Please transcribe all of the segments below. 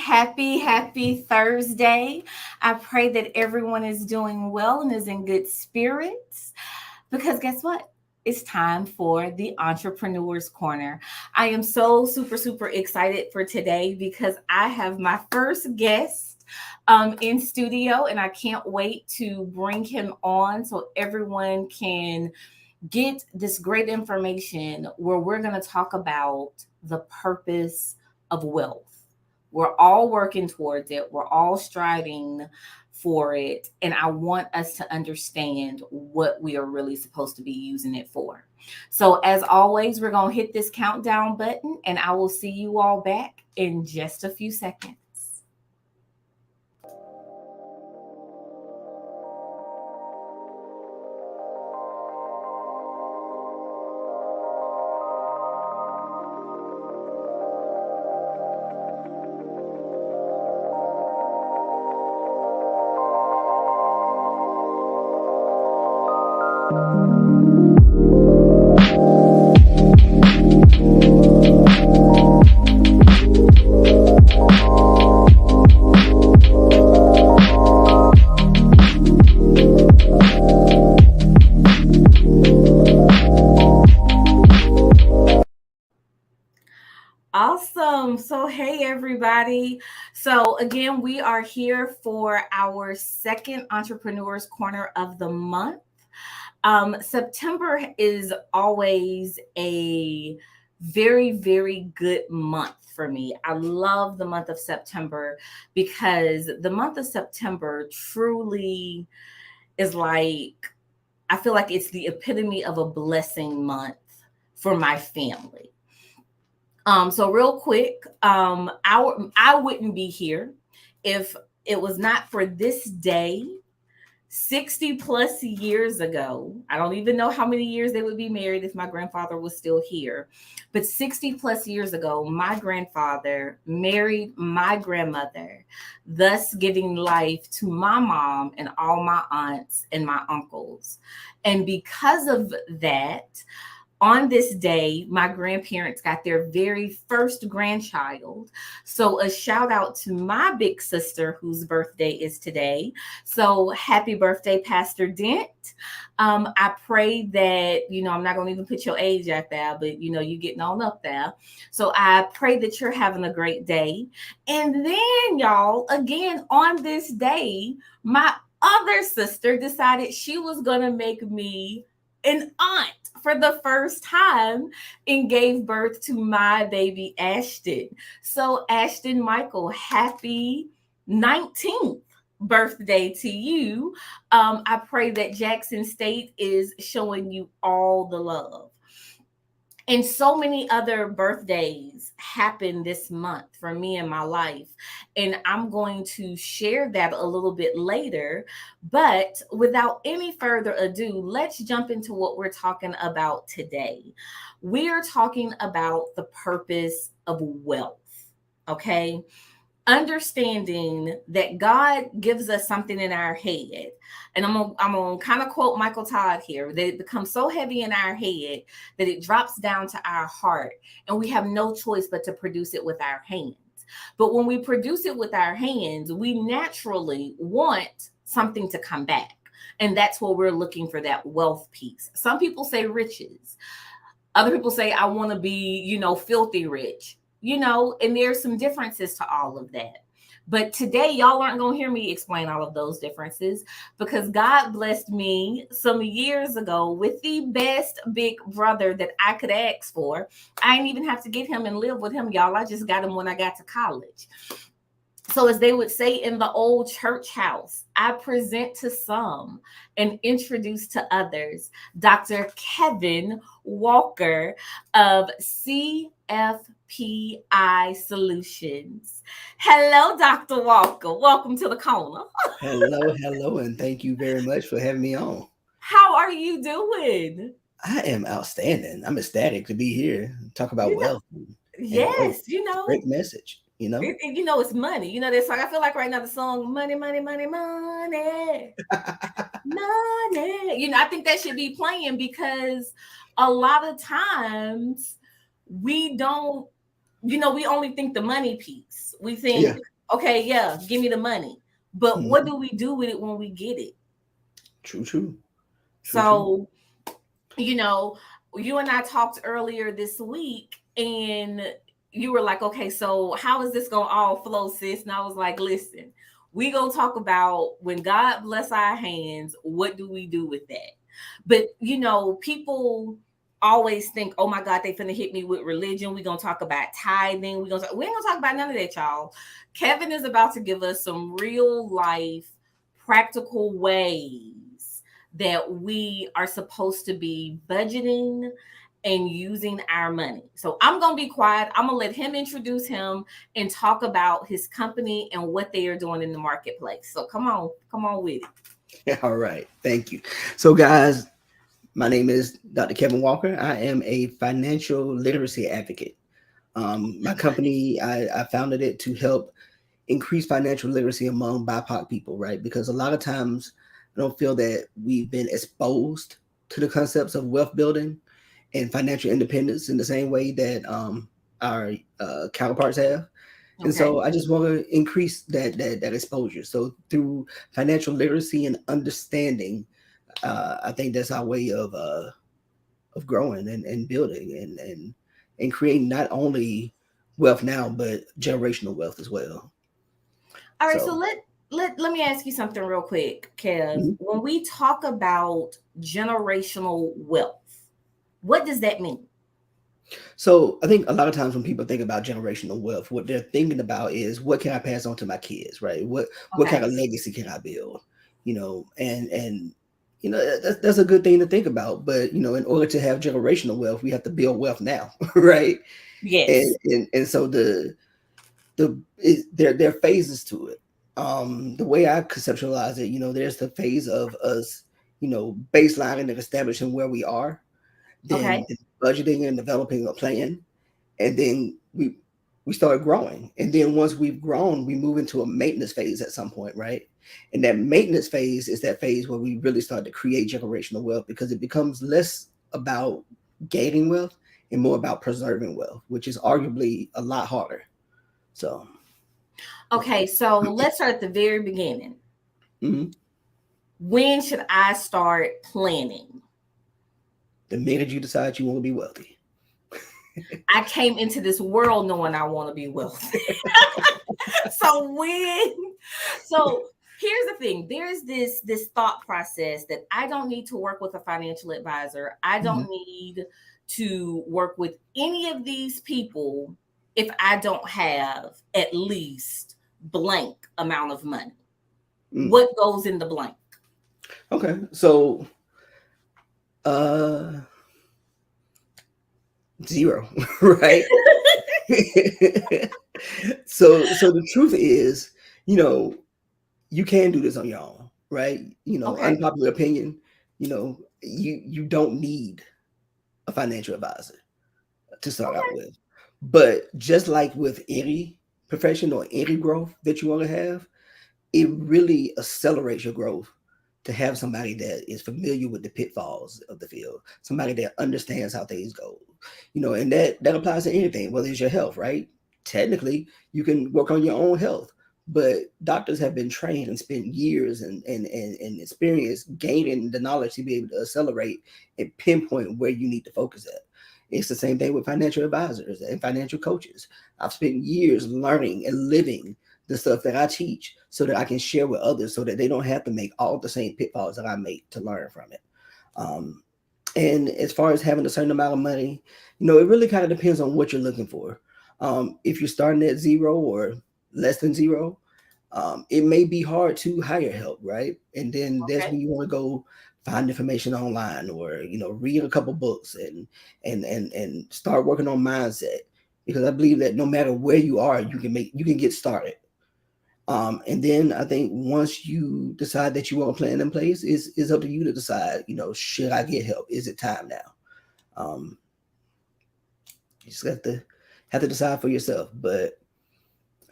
Happy Thursday. I pray that everyone is doing well and is in good spirits because guess what? It's time for the Entrepreneur's Corner. I am so super excited for today because I have my first guest in studio and I can't wait to bring him on so everyone can get this great information where we're going to talk about the purpose of wealth. We're all working towards it, we're all striving for it. And I want us to understand what we are really supposed to be using it for. So, as always, we're going to hit this countdown button, and I will see you all back in just a few seconds. Awesome. So, hey, everybody. So, again, we are here for our second Entrepreneur's Corner of the month. September is always a very good month for me. I love the month of September because the month of September truly is like, I feel like it's the epitome of a blessing month for my family. So real quick, I wouldn't be here if it was not for this day 60 plus years ago. I don't even know how many years they would be married if my grandfather was still here. But 60 plus years ago, my grandfather married my grandmother, thus giving life to my mom and all my aunts and my uncles. And because of that, on this day, my grandparents got their very first grandchild. So, a shout out to my big sister whose birthday is today. So, happy birthday, Pastor Dent. I pray that, I'm not going to even put your age out there, but, you're getting on up there. So, I pray that you're having a great day. And then, y'all, again, on this day, my other sister decided she was going to make me an aunt for the first time and gave birth to my baby Ashton. So, Ashton Michael, happy 19th birthday to you. I pray that Jackson State is showing you all the love. And so many other birthdays happen this month for me in my life. And I'm going to share that a little bit later. But without any further ado, let's jump into what we're talking about today. We are talking about the purpose of wealth. Okay. Understanding that God gives us something in our head. And I'm gonna kind of quote Michael Todd here, that it becomes so heavy in our head that it drops down to our heart, and we have no choice but to produce it with our hands. But when we produce it with our hands, we naturally want something to come back. And that's what we're looking for, that wealth piece. Some people say riches. Other people say, I want to be, filthy rich. And there's some differences to all of that. But today, y'all aren't going to hear me explain all of those differences because God blessed me some years ago with the best big brother that I could ask for. I didn't even have to get him and live with him, y'all. I just got him when I got to college. So, as they would say in the old church house, I present to some and introduce to others Dr. Kevin Walker of CFPI Solutions. Hello, Dr. Walker. Welcome to the corner. Hello, and thank you very much for having me on. How are you doing? I am outstanding. I'm ecstatic to be here. Talk about wealth and growth. Yes, Great message. It's money. That song. I feel like right now the song "Money, Money, Money, Money." Money. I think that should be playing because a lot of times we don't, we only think the money piece. We think Okay, yeah, give me the money. But what Mhm. do we do with it when we get it? True, true, true, true. So, you know, you and I talked earlier this week, and you were like, okay, so how is this gonna all flow, sis? And I was like, listen, we gonna talk about when God bless our hands, what do we do with that? But people always think, oh my God, they finna hit me with religion. We gonna talk about tithing. We ain't gonna talk about none of that, y'all. Kevin is about to give us some real life practical ways that we are supposed to be budgeting and using our money. So I'm going to be quiet. I'm going to let him introduce him and talk about his company and what they are doing in the marketplace. So come on with it. All right, thank you. So, guys, my name is Dr. Kevin Walker. I am a financial literacy advocate. My company, I founded it to help increase financial literacy among BIPOC people, right? Because a lot of times I don't feel that we've been exposed to the concepts of wealth building and financial independence in the same way that our counterparts have. And Okay. so I just want to increase that exposure. So through financial literacy and understanding, I think that's our way of growing and building and creating not only wealth now but generational wealth as well. All right. So So let me ask you something real quick, Kev. mhm. When we talk about generational wealth, what does that mean? So I think a lot of times when people think about generational wealth, what they're thinking about is what can I pass on to my kids, right? What kind Okay. of legacy can I build, and that's a good thing to think about. But in order to have generational wealth, we have to build wealth now, right? And Yes. and so there are phases to it. The way I conceptualize it, there's the phase of us, baselining and establishing where we are, then Okay. budgeting and developing a plan, and then we start growing, and then once we've grown we move into a maintenance phase at some point, right? And that maintenance phase is that phase where we really start to create generational wealth, because it becomes less about gaining wealth and more about preserving wealth, which is arguably a lot harder. So yeah. Okay. So let's start at the very beginning. Mhm. When should I start planning? The minute you decide you want to be wealthy. I came into this world knowing I want to be wealthy. so when so here's the thing, there's this thought process that I don't need to work with a financial advisor. I don't Mhm. need to work with any of these people if I don't have at least blank amount of money. Mm. What goes in the blank? Okay, so uh zero, right? So the truth is, you know, you can do this on your own, right? Okay. Unpopular opinion, you don't need a financial advisor to start out Okay. with. But just like with any profession or any growth that you want to have, it really accelerates your growth to have somebody that is familiar with the pitfalls of the field, somebody that understands how things go, and that applies to anything, whether it's your health, right? Technically, you can work on your own health, but doctors have been trained and spent years and experience gaining the knowledge to be able to accelerate and pinpoint where you need to focus at. It's the same thing with financial advisors and financial coaches. I've spent years learning and living the stuff that I teach so that I can share with others so that they don't have to make all the same pitfalls that I make to learn from it. Um, and as far as having a certain amount of money, it really kind of depends on what you're looking for. If you're starting at zero or less than zero, it may be hard to hire help, right? And then that's Okay. when you want to go find information online, or read a couple books and start working on mindset, because I believe that no matter where you are, you can get started. And then I think once you decide that you want a plan in place, is up to you to decide. Should I get help? Is it time now? Um, you just have to decide for yourself. But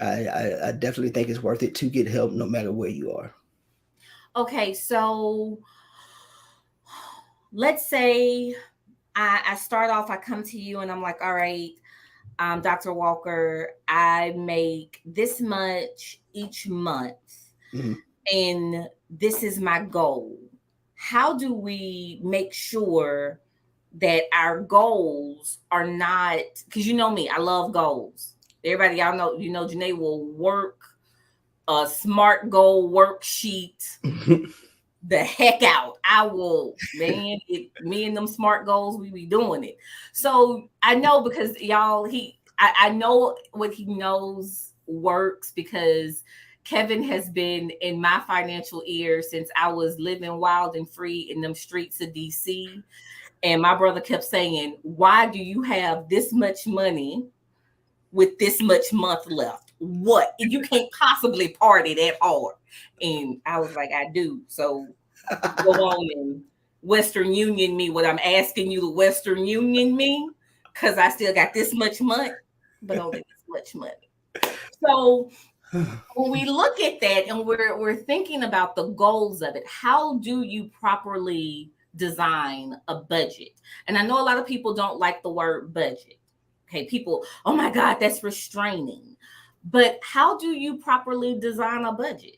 I definitely think it's worth it to get help, no matter where you are. Okay, so let's say I start off, I come to you and I'm like, all right, Dr. Walker, I make this much each month, Mhm. and this is my goal. How do we make sure that our goals are not, because you know me, I love goals. Everybody, y'all know, Janae will work a SMART goal worksheet the heck out. I will, man. Me and them SMART goals, we be doing it. So I know, because y'all, I know what he knows works, because Kevin has been in my financial ear since I was living wild and free in them streets of DC. And my brother kept saying, "Why do you have this much money with this much month left? What? You can't possibly party that hard." And I was like, "I do." So go on and Western Union me what I'm asking you to Western Union me, because I still got this much money, but only this much money. So when we look at that and we're thinking about the goals of it, how do you properly design a budget? And I know a lot of people don't like the word budget. Okay, people, oh my God, that's restraining. But how do you properly design a budget?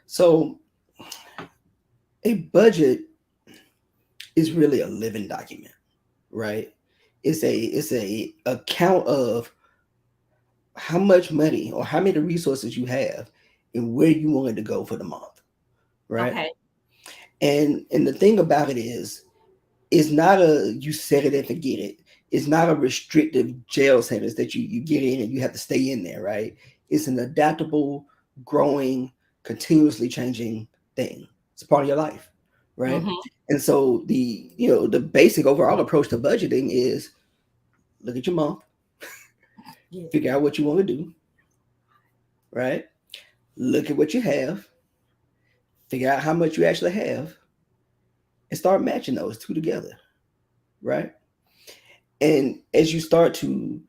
So a budget is really a living document, right? It's a account of how much money or how many resources you have and where you want it to go for the month, right? Okay. And the thing about it is, it's not a you set it and forget it. It's not a restrictive jail sentence that you get in and you have to stay in there, right? It's an adaptable, growing, continuously changing thing. It's a part of your life, right? Mm-hmm. And so the basic overall approach to budgeting is look at your month, Yes. figure out what you want to do, right? Look at what you have, figure out how much you actually have, and start matching those two together, right? And as you start to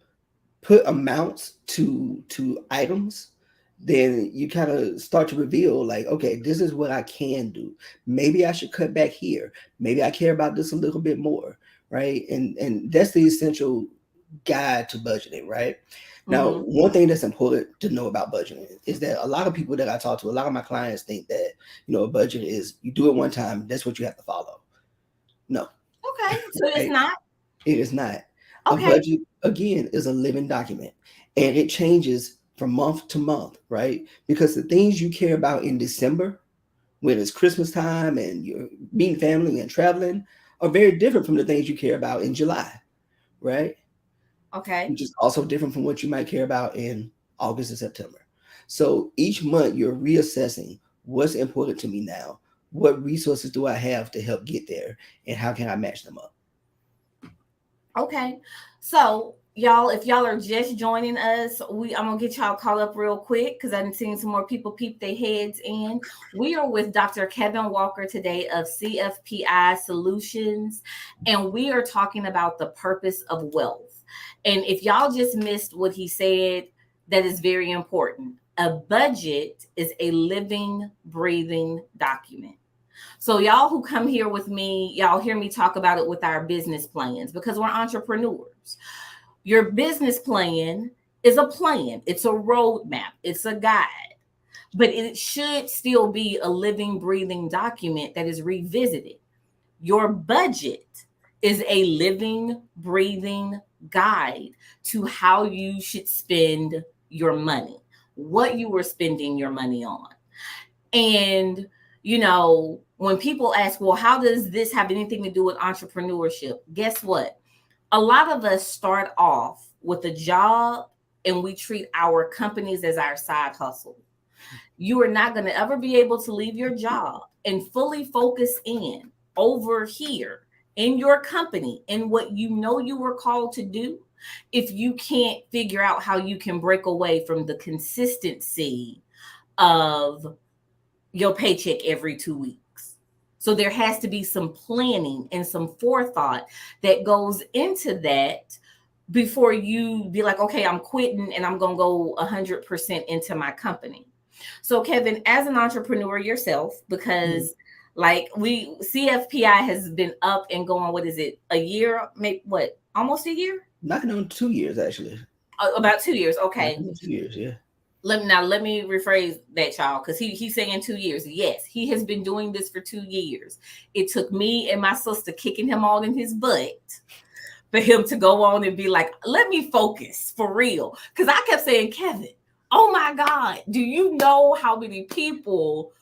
put amounts to items, then you kind of start to reveal like, okay, this is what I can do. Maybe I should cut back here. Maybe I care about this a little bit more, right? And that's the essential guide to budgeting, right? Now, Mm-hmm. one thing that's important to know about budgeting is that a lot of people that I talk to, a lot of my clients think that, a budget is you do it one time, that's what you have to follow. No, Okay. So it's right? not. It is not. A Okay. budget, again, is a living document and it changes from month to month, right? Because the things you care about in December, when it's Christmas time and you're meeting family and traveling, are very different from the things you care about in July, right? Okay. Which is also different from what you might care about in August and September. So each month you're reassessing what's important to me now, what resources do I have to help get there, and how can I match them up? Okay. So, y'all, if y'all are just joining us, I'm gonna get y'all caught up real quick because I've seen some more people peep their heads in. We are with Dr. Kevin Walker today of CFPI Solutions, and we are talking about the purpose of wealth. And if y'all just missed what he said, that is very important. A budget is a living, breathing document. So y'all who come here with me, y'all hear me talk about it with our business plans because we're entrepreneurs. Your business plan is a plan, it's a roadmap, it's a guide, but it should still be a living, breathing document that is revisited. Your budget is a living, breathing guide to how you should spend your money, what you were spending your money on. And, when people ask, well, how does this have anything to do with entrepreneurship? Guess what? A lot of us start off with a job and we treat our companies as our side hustle. You are not going to ever be able to leave your job and fully focus in over here in your company in what you know you were called to do if you can't figure out how you can break away from the consistency of your paycheck every 2 weeks. So there has to be some planning and some forethought that goes into that before you be like, okay, I'm quitting and I'm going to go 100% into my company. So, Kevin, as an entrepreneur yourself, Mhm. because like CFPI has been up and going, what is it, a year, maybe what, almost a year? knocking on 2 years actually. About 2 years. Okay. Knocking on 2 years, yeah. Let me rephrase that, y'all, because he's saying 2 years. Yes, he has been doing this for 2 years. It took me and my sister kicking him all in his butt for him to go on and be like, let me focus for real. Because I kept saying, Kevin, oh my God, do you know how many people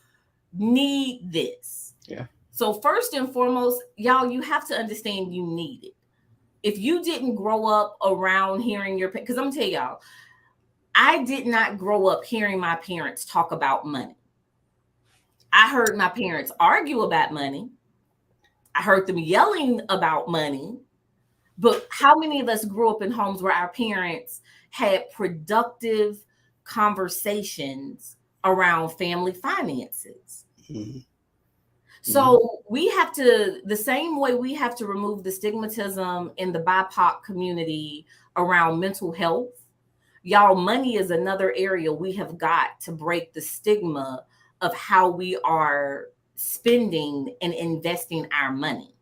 need this? Yeah. So, first and foremost, y'all, you have to understand you need it. If you didn't grow up around hearing your, because I'm gonna tell y'all, I did not grow up hearing my parents talk about money. I heard my parents argue about money. I heard them yelling about money. But how many of us grew up in homes where our parents had productive conversations around family finances? Mm-hmm. So we have to, the same way we have to remove the stigmatism in the BIPOC community around mental health, y'all, money is another area we have got to break the stigma of how we are spending and investing our money.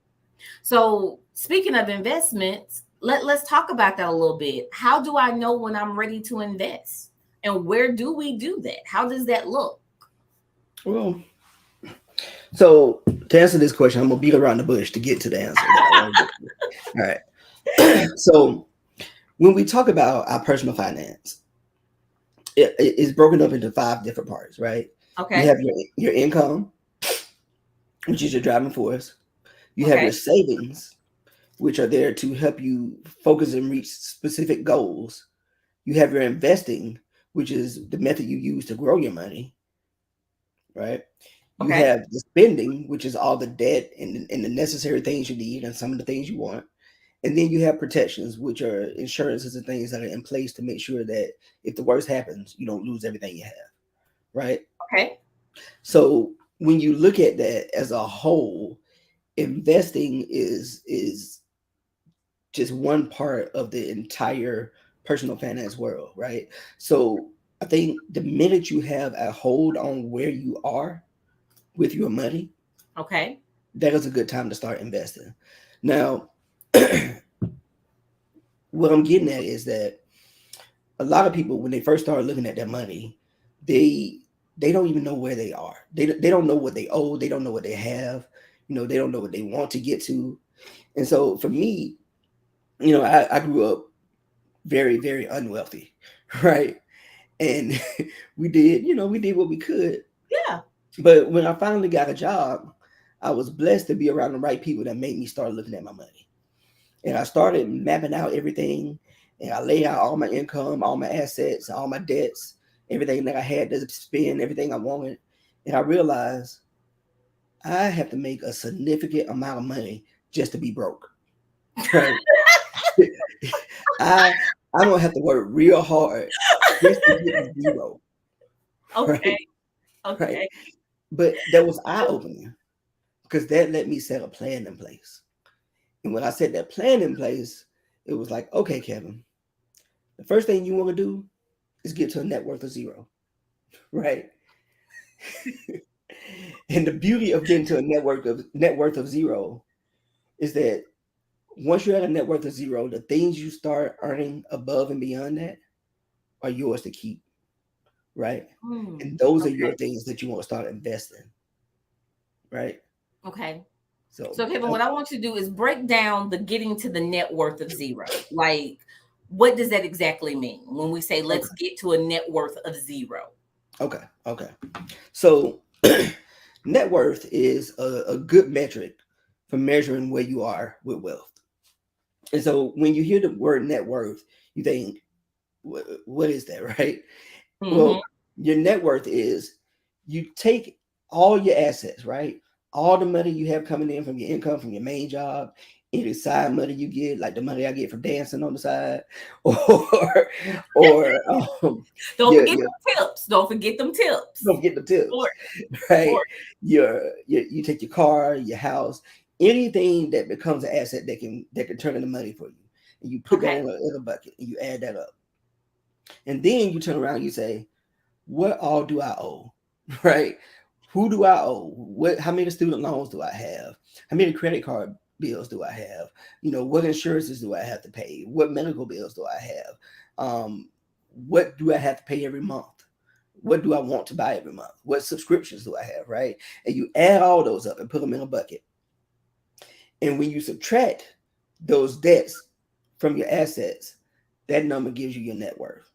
So speaking of investments, let's talk about that a little bit. How do I know when I'm ready to invest? And where do we do that? How does that look? Well, so to answer this question, I'm gonna beat around the bush to get to the answer. All right. So when we talk about our personal finance, it's broken up into 5 different parts, right? You Okay. have your income, which is your driving force. You have your Okay. savings, which are there to help you focus and reach specific goals. You have your investing, which is the method you use to grow your money, right? You Okay. have the spending, which is all the debt and the necessary things you need and some of the things you want. And then you have protections, which are insurances and things that are in place to make sure that if the worst happens, you don't lose everything you have, right? Okay. So when you look at that as a whole, investing is just one part of the entire personal finance world, right? So I think the minute you have a hold on where you are with your money, Okay. that is a good time to start investing. Now, what I'm getting at is that a lot of people, when they first start looking at their money, they they don't even know where they are. They don't know what they owe. They don't know what they have. They don't know what they want to get to. And so for me, I grew up very, very unwealthy, right? And we did what we could. Yeah. But when I finally got a job, I was blessed to be around the right people that made me start looking at my money. And I started mapping out everything, and I laid out all my income, all my assets, all my debts, everything that I had to spend, everything I wanted. And I realized I have to make a significant amount of money just to be broke. Right? I I don't have to work real hard just to get to zero. Okay. Right? Right. Okay. But that was eye opening because that let me set a plan in place. And when I set that plan in place, it was like, okay, Kevin, the first thing you want to do is get to a net worth of zero, right? And the beauty of getting to a net worth of zero is that once you're at a net worth of zero, the things you start earning above and beyond that are yours to keep, right? Hmm. And those are your Okay. things that you want to start investing, right? Okay. So So, Kevin, what I want you to do is break down the getting to the net worth of zero. Like, what does that exactly mean when we say let's okay, get to a net worth of zero? okay. So net worth is a good metric for measuring where you are with wealth. And so when you hear the word net worth, you think, what is that, right? Hmm. Well, your net worth is you take all your assets, right? All the money you have coming in from your income from your main job, any side money you get, like the money I get from dancing on the side, or Don't your forget them tips. Don't forget them tips. don't get the Of tips, course. Of right? course. You take your car, your house, anything that becomes an asset that can turn into money for you, and you put that Okay. in a bucket and you add that up, and then you turn around and you say, what all do I owe? Right? Who do I owe? How many student loans do I have? How many credit card bills do I have? What insurances do I have to pay? What medical bills do I have? What do I have to pay every month? What do I want to buy every month? What subscriptions do I have, right? And you add all those up and put them in a bucket. And when you subtract those debts from your assets, that number gives you your net worth.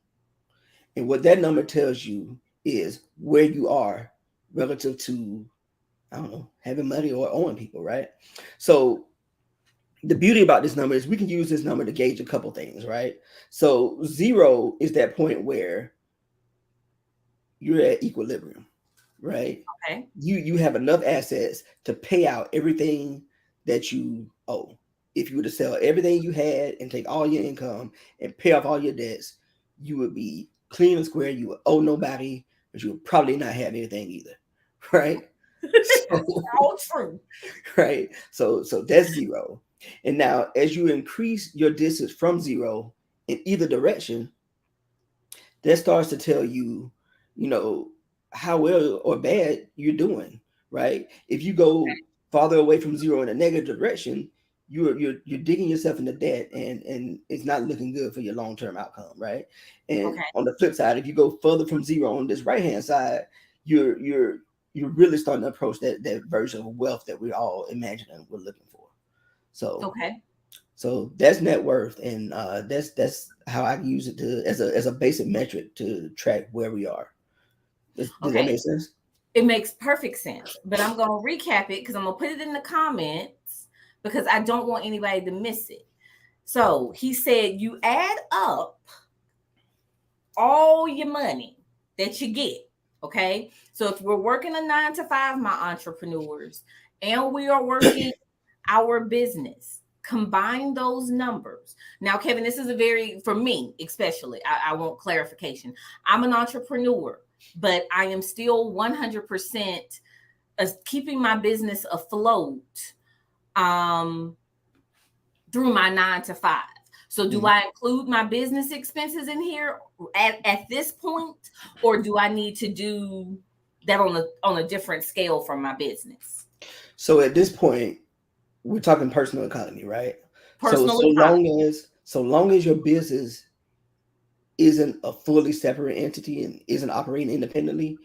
And what that number tells you is where you are relative to, I don't know, having money or owing people, right? So the beauty about this number is we can use this number to gauge a couple things, right? So 0 is that point where you're at equilibrium, right? Okay. You have enough assets to pay out everything that you owe. If you were to sell everything you had and take all your income and pay off all your debts, you would be clean and square. You would owe nobody, but you would probably not have anything either, right? So, All true. right. So that's 0. And now, as you increase your distance from 0 in either direction, that starts to tell you, you know, how well or bad you're doing, right? If you go farther away from 0 in a negative direction, you're digging yourself into debt, and it's not looking good for your long-term outcome, right? And Okay. on the flip side, if you go further from 0 on this right-hand side, you're really starting to approach that version of wealth that we're all imagining we're looking for. So Okay. so that's net worth, and that's how I use it to as a basic metric to track where we are. Does that Okay. make sense? It makes perfect sense. But I'm going to recap it because I'm going to put it in the comments because I don't want anybody to miss it. So he said you add up all your money that you get. Okay. So if we're working a 9 to 5, my entrepreneurs, and we are working our business, combine those numbers. Now, Kevin, this is for me, especially, I want clarification. I'm an entrepreneur, but I am still 100% keeping my business afloat through my 9 to 5. So do I include my business expenses in here at this point, or do I need to do that on a different scale from my business? So at this point, we're talking personal economy, right? So Personal so economy. long as so long as your business isn't a fully separate entity and isn't operating independently,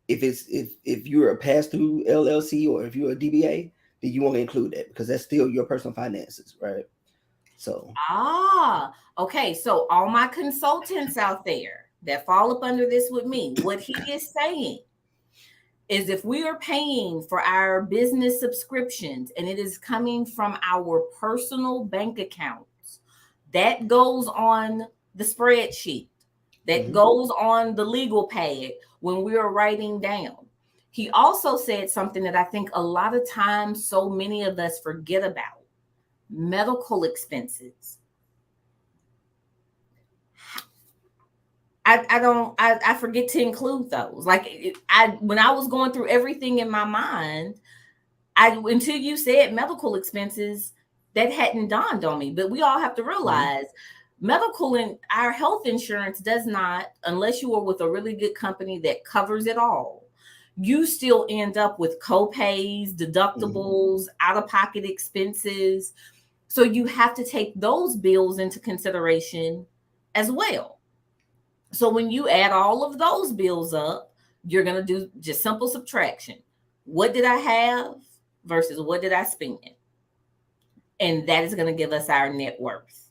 if you're a pass through LLC or if you're a DBA, then you want to include that because that's still your personal finances, right? So Okay. So all my consultants out there that fall up under this with me, what he is saying is if we are paying for our business subscriptions and it is coming from our personal bank accounts, that goes on the spreadsheet, that goes on the legal pad when we are writing down. He also said something that I think a lot of times so many of us forget about: medical expenses. I forget to include those. Like when I was going through everything in my mind, until you said medical expenses, that hadn't dawned on me. But we all have to realize medical and our health insurance does not, unless you are with a really good company that covers it all, you still end up with co-pays, deductibles, out-of-pocket expenses. So you have to take those bills into consideration as well. So when you add all of those bills up, you're going to do just simple subtraction. What did I have versus what did I spend? And that is going to give us our net worth.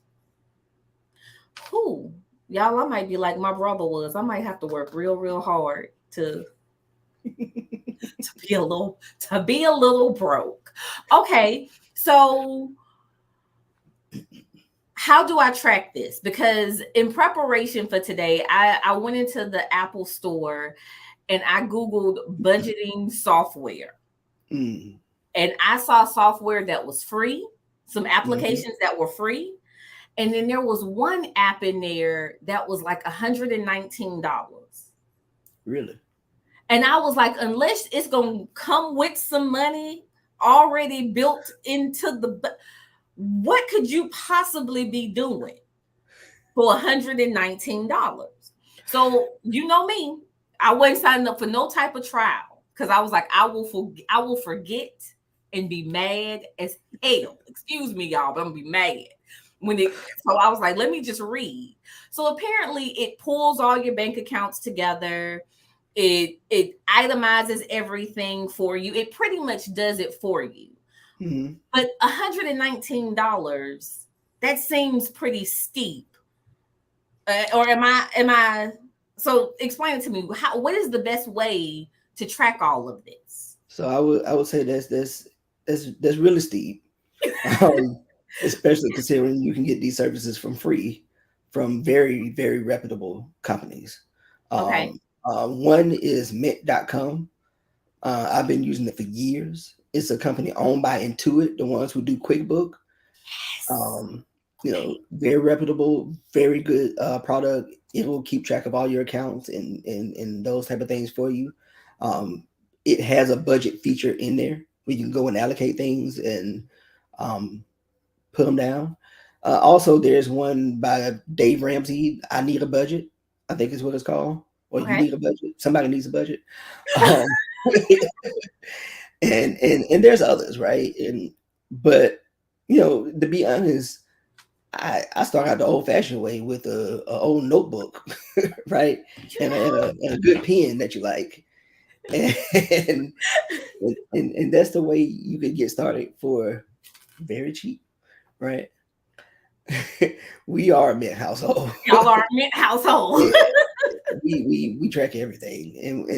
Who, y'all, I might be like my brother was. I might have to work real, real hard to be a little broke. Okay, so how do I track this? Because in preparation for today, I went into the Apple store and I Googled budgeting software. mm, And I saw software that was free, some applications that were free. And then there was one app in there that was like $119. really? And I was like, unless it's going to come with some money already built into what could you possibly be doing for $119? So you know me, I wasn't signing up for no type of trial because I was like, I will forget and be mad as hell. Excuse me, y'all, but I'm gonna be mad when it. So I was like, let me just read. So apparently, it pulls all your bank accounts together. It itemizes everything for you. It pretty much does it for you. Mhm. But $119, that seems pretty steep. Or am I so explain it to me. What is the best way to track all of this? So I would say that's really steep, um, especially considering you can get these services from free from very very reputable companies. Okay. One is Mint.com. I've been using it for years. It's a company owned by Intuit, the ones who do QuickBook. Yes. Um, Okay. very reputable, very good product. It will keep track of all your accounts and those type of things for you. Um, it has a budget feature in there where you can go and allocate things and um, put them down. Also, there's one by Dave Ramsey. I need a budget. I think is what it's called. Or you Okay. need a budget. Somebody needs a budget. Um, and there's others, right? And but to be honest, I start out the old fashioned way with a old notebook, right, You and a good pen that you like, and and that's the way you could get started for very cheap, right? We are a mint household. Y'all are a mint household. Yeah, we track everything, and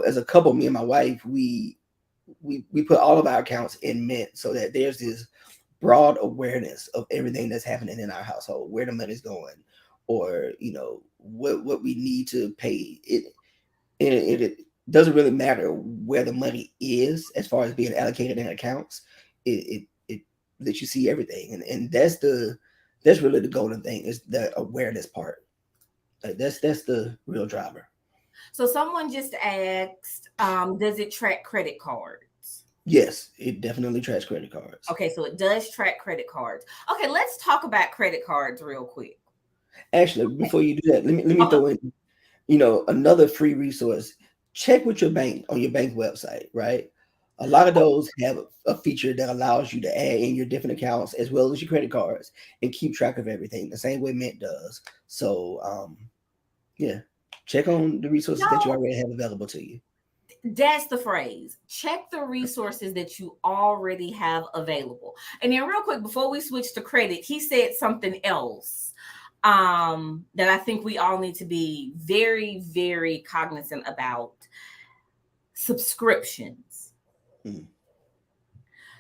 as a couple, me and my wife, we put all of our accounts in Mint so that there's this broad awareness of everything that's happening in our household, where the money's going, or what we need to pay. It doesn't really matter where the money is as far as being allocated in accounts. It lets you see everything, and that's really the golden thing is the awareness part. Like that's the real driver. So someone just asked, does it track credit cards? Yes, it definitely tracks credit cards. Okay, so it does track credit cards. Okay, let's talk about credit cards real quick. Actually, before you do that, let me Okay. throw in another free resource. Check with your bank on your bank website, right? A lot of those have a feature that allows you to add in your different accounts as well as your credit cards and keep track of everything the same way Mint does. So, yeah, check on the resources that you No, already have available to you. that's the phrase. Check the resources that you already have available. And then real quick, before we switch to credit, he said something else that I think we all need to be very, very cognizant about: subscriptions. Mm.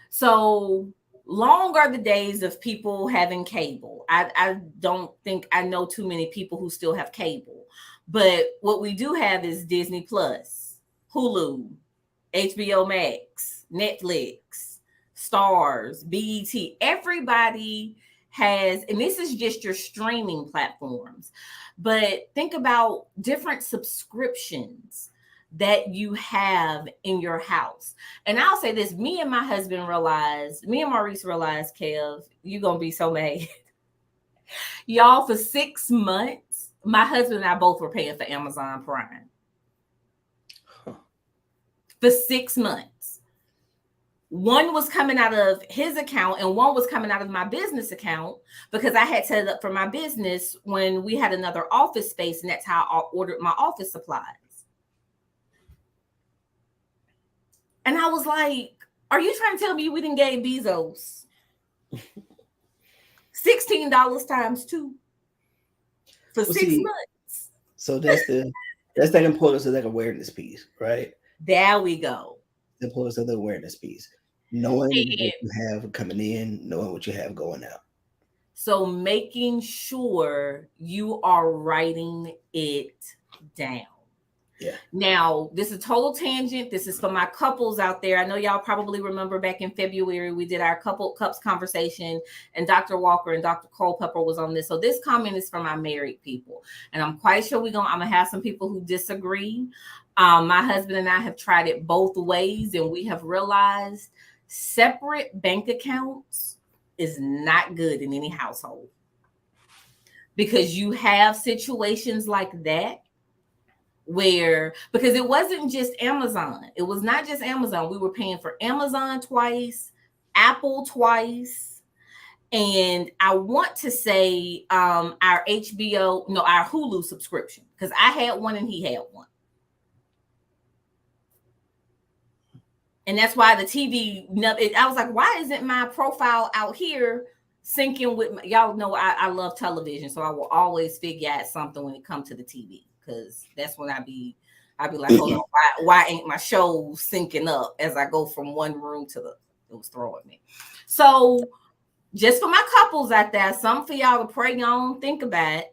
So long are the days of people having cable. I don't think I know too many people who still have cable. But what we do have is Disney Plus, Hulu, HBO Max, Netflix, Stars, BET. Everybody has, and this is just your streaming platforms, but think about different subscriptions that you have in your house. And I'll say this: me and Maurice realized, Kev, you're gonna be so mad. Y'all, for 6 months, my husband and I both were paying for Amazon Prime Huh. for 6 months. One was coming out of his account and one was coming out of my business account because I had set it up for my business when we had another office space, and that's how I ordered my office supplies. And I was like, are you trying to tell me we didn't gave Bezos $16 times two for Well, six see, months? so that's that importance of that awareness piece, right? There we go. The importance of the awareness piece, knowing what And you have coming in, knowing what you have going out. so making sure you are writing it down. Yeah. Now, this is a total tangent. This is for my couples out there. I know y'all probably remember back in February, we did our couple cups conversation, and Dr. Walker and Dr. Culpepper was on this. So this comment is for my married people. And I'm quite sure I'm going to have some people who disagree. My husband and I have tried it both ways, and we have realized separate bank accounts is not good in any household, because you have situations like that where, because it wasn't just Amazon. It was not just Amazon. We were paying for Amazon twice, Apple twice, and I want to say our HBO, no, our Hulu subscription, because I had one and he had one. And that's why the TV, I was like, why isn't my profile out here syncing with y'all know I love television, so I will always figure out something when it comes to the TV, because that's when I be like, hold on, why ain't my shows syncing up as I go from one room to the, it was throwing me. So just for my couples out there, something for y'all to pray on, think about.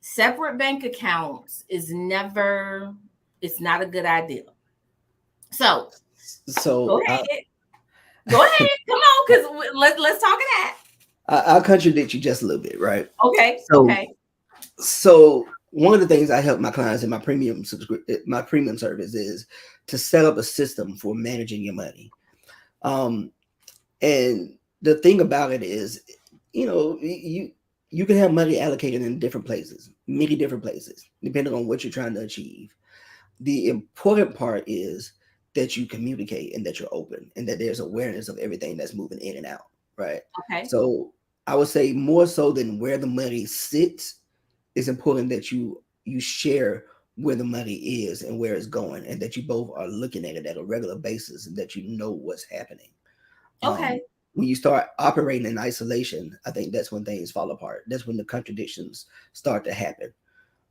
Separate bank accounts is never, it's not a good idea. So go ahead. Go ahead. Come on, because let's talk of that. I'll contradict you just a little bit, right? Okay. So, Okay. So one of the things I help my clients in my premium service is to set up a system for managing your money. And the thing about it is, you can have money allocated in different places, many different places, depending on what you're trying to achieve. The important part is that you communicate and that you're open and that there's awareness of everything that's moving in and out, right? Okay. So I would say more so than where the money sits, it's important that you share where the money is and where it's going, and that you both are looking at it at a regular basis and that you know what's happening. Okay. When you start operating in isolation, I think that's when things fall apart. That's when the contradictions start to happen.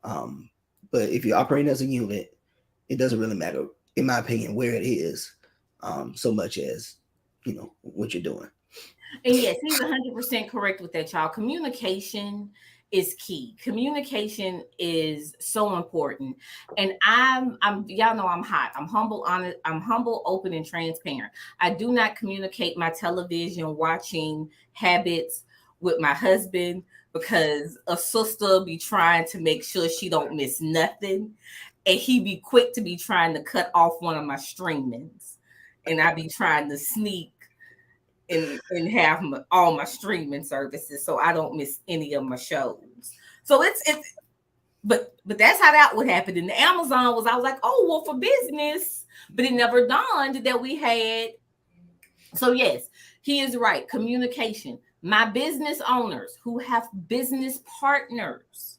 But if you're operating as a unit, it doesn't really matter, in my opinion, where it is, so much as what you're doing. And yes, he's 100% correct with that, y'all. Communication is key. Communication is so important. And I'm y'all know I'm hot. I'm humble, honest, I'm humble, open, and transparent. I do not communicate my television watching habits with my husband, because a sister be trying to make sure she don't miss nothing. And he be quick to be trying to cut off one of my streamings. And I be trying to sneak and have all my streaming services so I don't miss any of my shows. So it's but that's how that would happen. And the Amazon was, I was like, oh well, for business, but it never dawned that we had. So yes, he is right. Communication. My business owners who have business partners,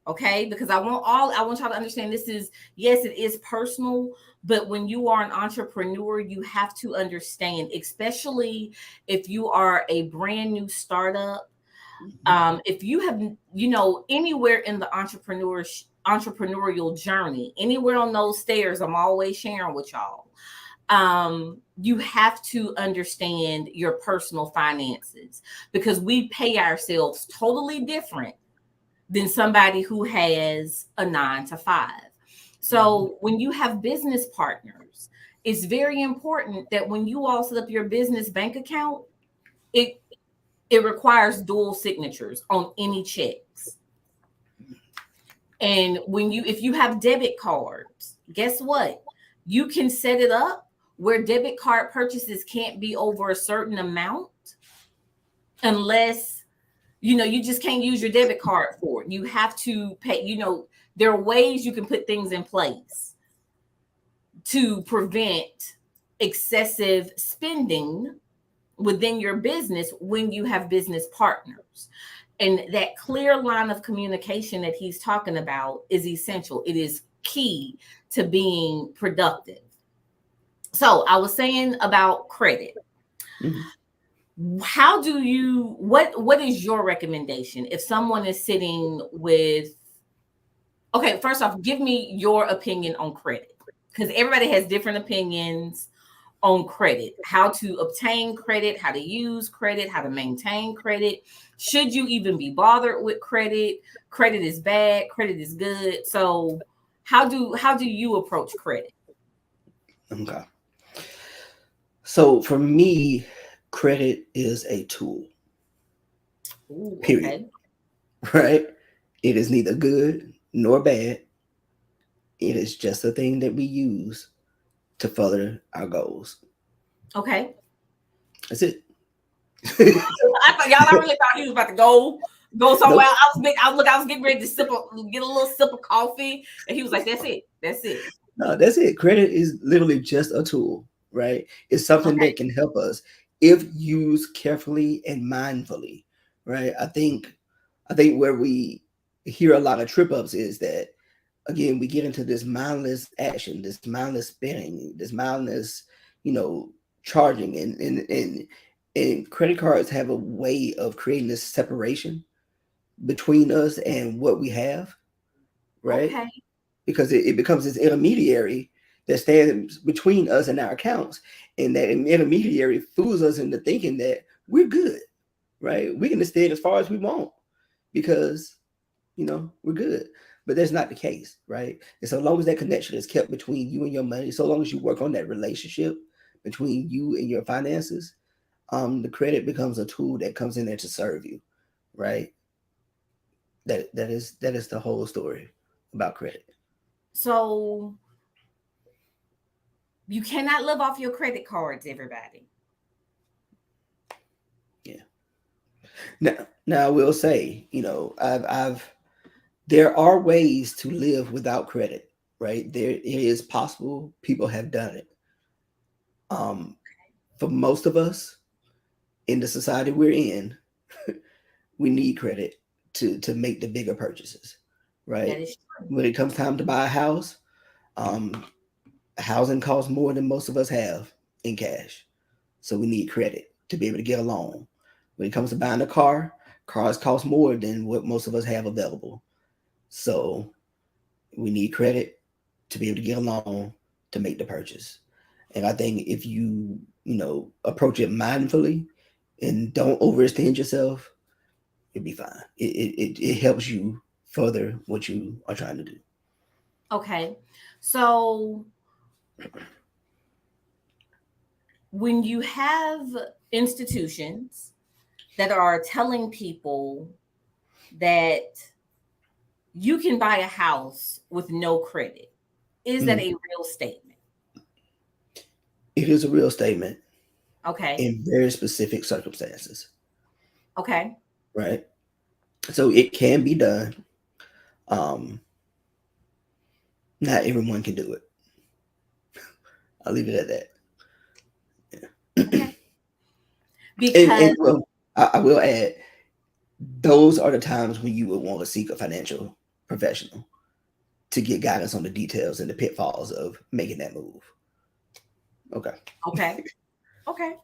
okay, because I want y'all to understand, this is, yes, it is personal, but when you are an entrepreneur, you have to understand, especially if you are a brand new startup, if you have, anywhere in the entrepreneurial journey, anywhere on those stairs, I'm always sharing with y'all, you have to understand your personal finances, because we pay ourselves totally different than somebody who has a 9 to 5. So when you have business partners, it's very important that when you all set up your business bank account, it requires dual signatures on any checks. And if you have debit cards, guess what? You can set it up where debit card purchases can't be over a certain amount, unless you just can't use your debit card for it. You have to pay, there are ways you can put things in place to prevent excessive spending within your business when you have business partners. And that clear line of communication that he's talking about is essential. It is key to being productive. So I was saying about credit. Mm-hmm. How do you, what is your recommendation if someone is sitting with, okay, first off, give me your opinion on credit, because everybody has different opinions on credit, how to obtain credit, how to use credit, how to maintain credit. Should you even be bothered with credit? Credit is bad, credit is good. So how do you approach credit? Okay. So for me, credit is a tool. Ooh, Period. okay. Right? It is neither good nor bad. It is just a thing that we use to further our goals. Okay. That's it. I thought, y'all, I really thought he was about to go Go somewhere. Nope. I was getting ready to get a little sip of coffee, and he was like, "That's it. That's it." No, that's it. Credit is literally just a tool, right? It's something Okay. that can help us if used carefully and mindfully, right? I think where we hear a lot of trip ups is that again we get into this mindless action, this mindless spending, this mindless, you know, charging, and credit cards have a way of creating this separation between us and what we have, right? Okay. Because it becomes this intermediary that stands between us and our accounts. And that intermediary fools us into thinking that we're good, right? We can extend as far as we want because, we're good. But that's not the case, right? And so long as that connection is kept between you and your money, so long as you work on that relationship between you and your finances, the credit becomes a tool that comes in there to serve you, right? That is the whole story about credit. So you cannot live off your credit cards, everybody. Yeah. Now I will say, I've there are ways to live without credit, right? There it is possible. People have done it. Um, for most of us in the society we're in, we need credit to make the bigger purchases, That right? is true. When it comes time to buy a house, um, housing costs more than most of us have in cash, so we need credit to be able to get a loan. When it comes to buying a car, cars cost more than what most of us have available. So we need credit to be able to get a loan to make the purchase. And I think if you approach it mindfully and don't overextend yourself, you'll be fine. It helps you further what you are trying to do. Okay. So when you have institutions that are telling people that you can buy a house with no credit, is that Mm. a real statement? It is a real statement Okay. in very specific circumstances, Okay. right? So it can be done. Um, Not everyone can do it. I'll leave it at that. Okay. And Because well, I will add, those are the times when you would want to seek a financial professional to get guidance on the details and the pitfalls of making that move. Okay. okay. Okay.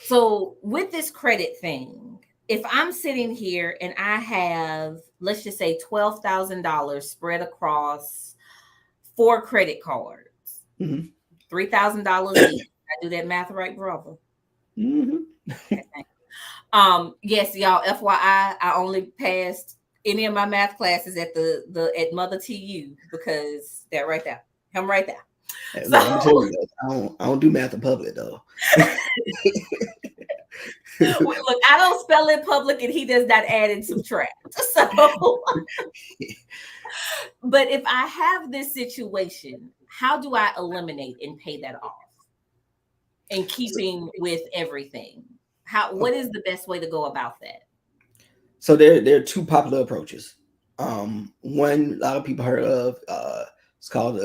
So with this credit thing, if I'm sitting here and I have, let's just say, $12,000 spread across four credit cards, Hmm. $3,000 each. I do that math right, brother? Hmm. Okay, thank you. Yes, y'all. FYI, I only passed any of my math classes at the at Mother TU because that right there, him right there. Hey, So look, I'm gonna tell you, though, I don't do math in public though. look, I don't spell in public, and he does not add and subtract. So, but if I have this situation, how do I eliminate and pay that off? And so, keeping with everything, how? What is the best way to go about that? so there are two popular approaches. One a lot of people heard of. It's called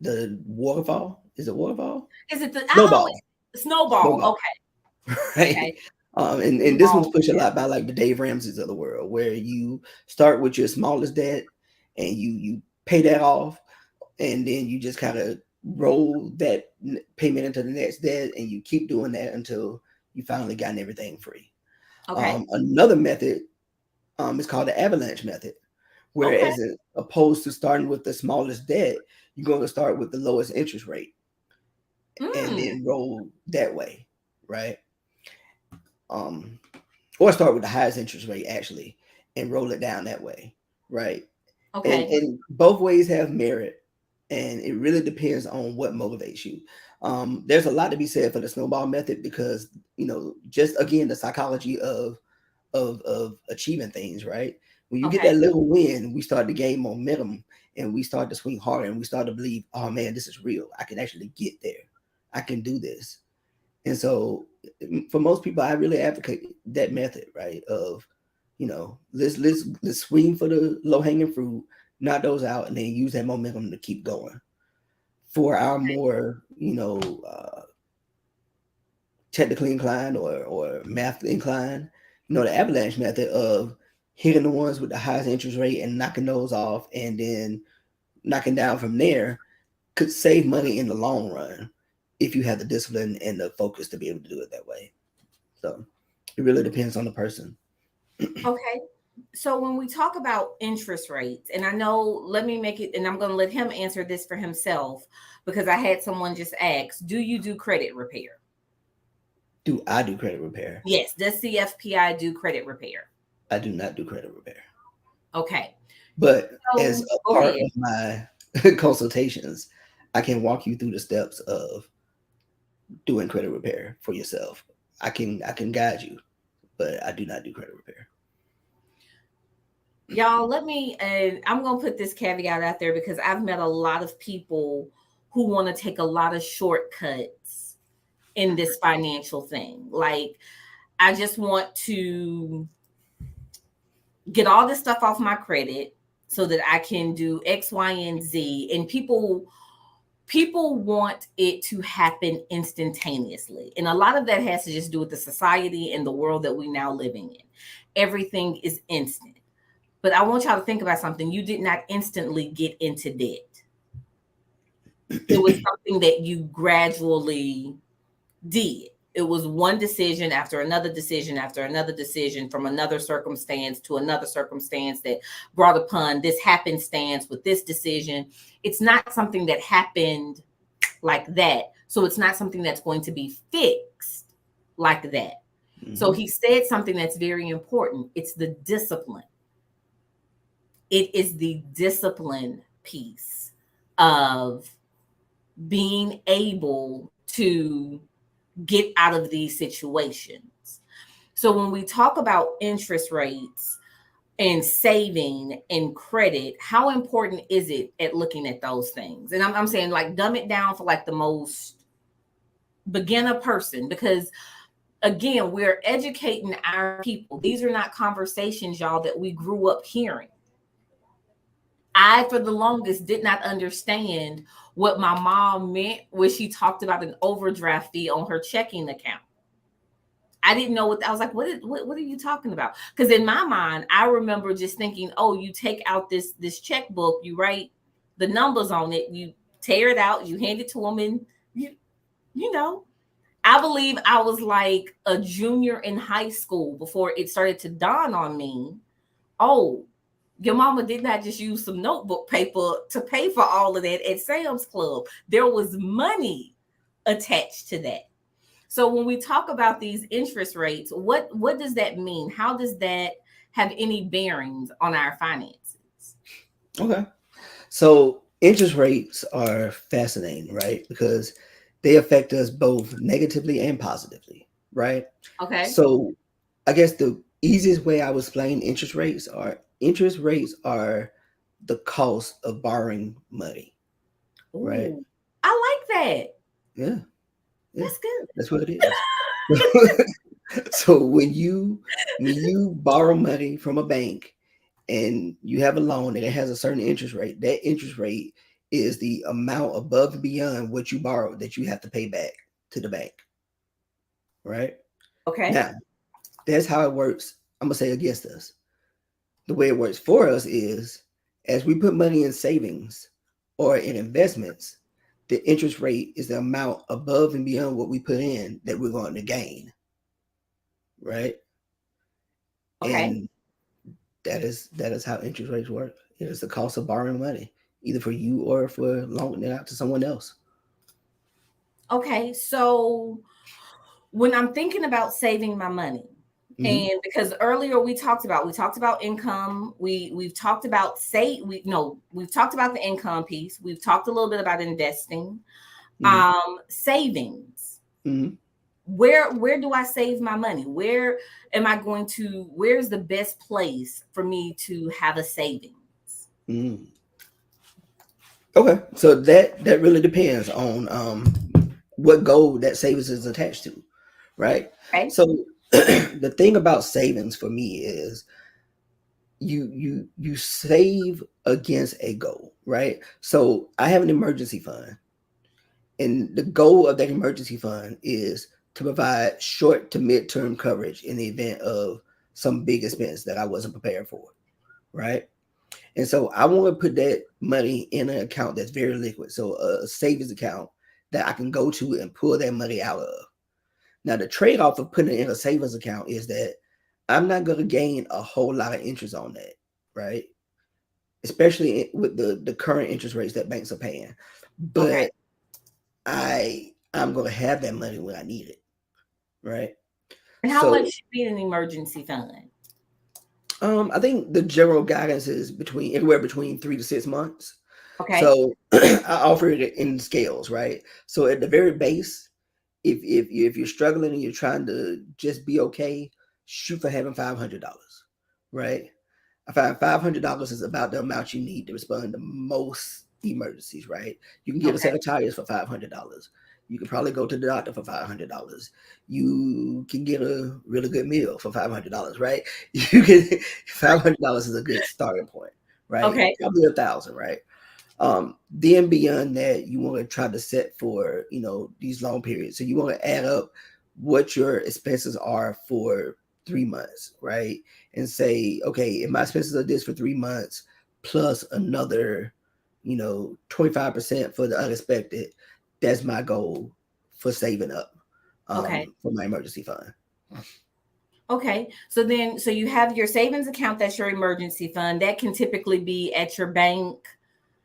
the waterfall. Is it waterfall? Is it the I always Snowball. snowball? Snowball. Okay, Right? okay, And this one's snowball. pushed a lot by like the Dave Ramses of the world, where you start with your smallest debt and you pay that off, and then you just kind of roll that payment into the next debt, and you keep doing that until you finally gotten everything free. Okay, Another method is called the avalanche method, okay. whereas opposed to starting with the smallest debt, you're going to start with the lowest interest rate and Mm, then roll that way, right? Um, or start with the highest interest rate actually and roll it down that way, right? and okay, and both ways have merit, and it really depends on what motivates you. There's a lot to be said for the snowball method because just again the psychology of achieving things, right? When you get okay, that little win, we start to gain momentum and we start to swing harder and we start to believe, oh man, this is real, I can actually get there, I can do this. And so for most people, I really advocate that method, right? Of, let's swing for the low hanging fruit, knock those out, and then use that momentum to keep going. For our more, technically inclined or math inclined, the avalanche method of hitting the ones with the highest interest rate and knocking those off, and then knocking down from there could save money in the long run if you have the discipline and the focus to be able to do it that way. So it really depends on the person. Okay. So when we talk about interest rates, and I know, let me make it, and I'm going to let him answer this for himself because I had someone just ask, do you do credit repair? Do I do credit repair? Yes. Does CFPI do credit repair? I do not do credit repair. Okay. But as So a go part ahead. of my consultations, I can walk you through the steps of doing credit repair for yourself. I can guide you, but I do not do credit repair. Y'all, let me, and I'm going to put this caveat out there because I've met a lot of people who want to take a lot of shortcuts in this financial thing. Like, I just want to get all this stuff off my credit so that I can do X, Y, and Z. And people want it to happen instantaneously. And a lot of that has to just do with the society and the world that we now living in. Everything is instant. But I want y'all to think about something. You did not instantly get into debt. It was something that you gradually did. It was one decision after another decision after another decision, from another circumstance to another circumstance that brought upon this happenstance with this decision. It's not something that happened like that. So it's not something that's going to be fixed like that. So he said something that's very important. It's the discipline. It is the discipline piece of being able to get out of these situations. So when we talk about interest rates and saving and credit, how important is it at looking at those things? And I'm saying, like, dumb it down for like the most beginner person, because again, we're educating our people. These are not conversations, y'all, that we grew up hearing. I, for the longest, did not understand what my mom meant when she talked about an overdraft fee on her checking account. I didn't know what I was like. What are you talking about? Because in my mind, I remember just thinking, oh, you take out this checkbook, you write the numbers on it, you tear it out, you hand it to them, and you know. I believe I was like a junior in high school before it started to dawn on me. Oh, your mama did not just use some notebook paper to pay for all of that at Sam's Club. There was money attached to that. So when we talk about these interest rates, what does that mean? How does that have any bearings on our finances? Okay. So interest rates are fascinating, right? Because they affect us both negatively and positively, right? Okay. So I guess the easiest way I would explain interest rates are the cost of borrowing money, right? Ooh, I like that. Yeah, yeah, That's good. that's what it is. So when you borrow money from a bank and you have a loan and it has a certain interest rate, that interest rate is the amount above and beyond what you borrowed that you have to pay back to the bank, right? Okay. Now, that's how it works. I'm gonna say against us. The way it works for us is as we put money in savings or in investments, the interest rate is the amount above and beyond what we put in that we're going to gain, right? Okay. And that is how interest rates work. It is the cost of borrowing money, either for you or for loaning it out to someone else. Okay. So when I'm thinking about saving my money, Hmm. and because earlier we talked about income, we've talked about we've talked about the income piece, we've talked a little bit about investing, Hmm. savings. Hmm. Where do I save my money? Where's the best place for me to have a savings? Hmm. Okay, so that really depends on what goal that savings is attached to, right? Okay. So the thing about savings for me is you save against a goal, right? So I have an emergency fund, and the goal of that emergency fund is to provide short to mid-term coverage in the event of some big expense that I wasn't prepared for, right? And so I want to put that money in an account that's very liquid, so a savings account that I can go to and pull that money out of. Now, the trade-off of putting it in a savings account is that I'm not going to gain a whole lot of interest on that, right? Especially with the current interest rates that banks are paying. Okay. But I'm going to have that money when I need it, right? And how much So should be in an emergency fund? I think the general guidance is between anywhere between 3 to 6 months. Okay. So I offer it in scales, right? So at the very base, if you're struggling and you're trying to just be okay, shoot for having $500, right? I find $500 is about the amount you need to respond to most emergencies, right? You can get a Okay. set of tires for $500. You can probably go to the doctor for $500. You can get a really good meal for $500, right? You can $500 is a good starting point, right? Okay. Probably 1,000, right? Then beyond that, you want to try to set for these long periods. So you want to add up what your expenses are for 3 months, right? And say, okay, if my expenses are this for 3 months plus another 25% for the unexpected, that's my goal for saving up Okay. for my emergency fund. Okay. So you have your savings account, that's your emergency fund. That can typically be at your bank.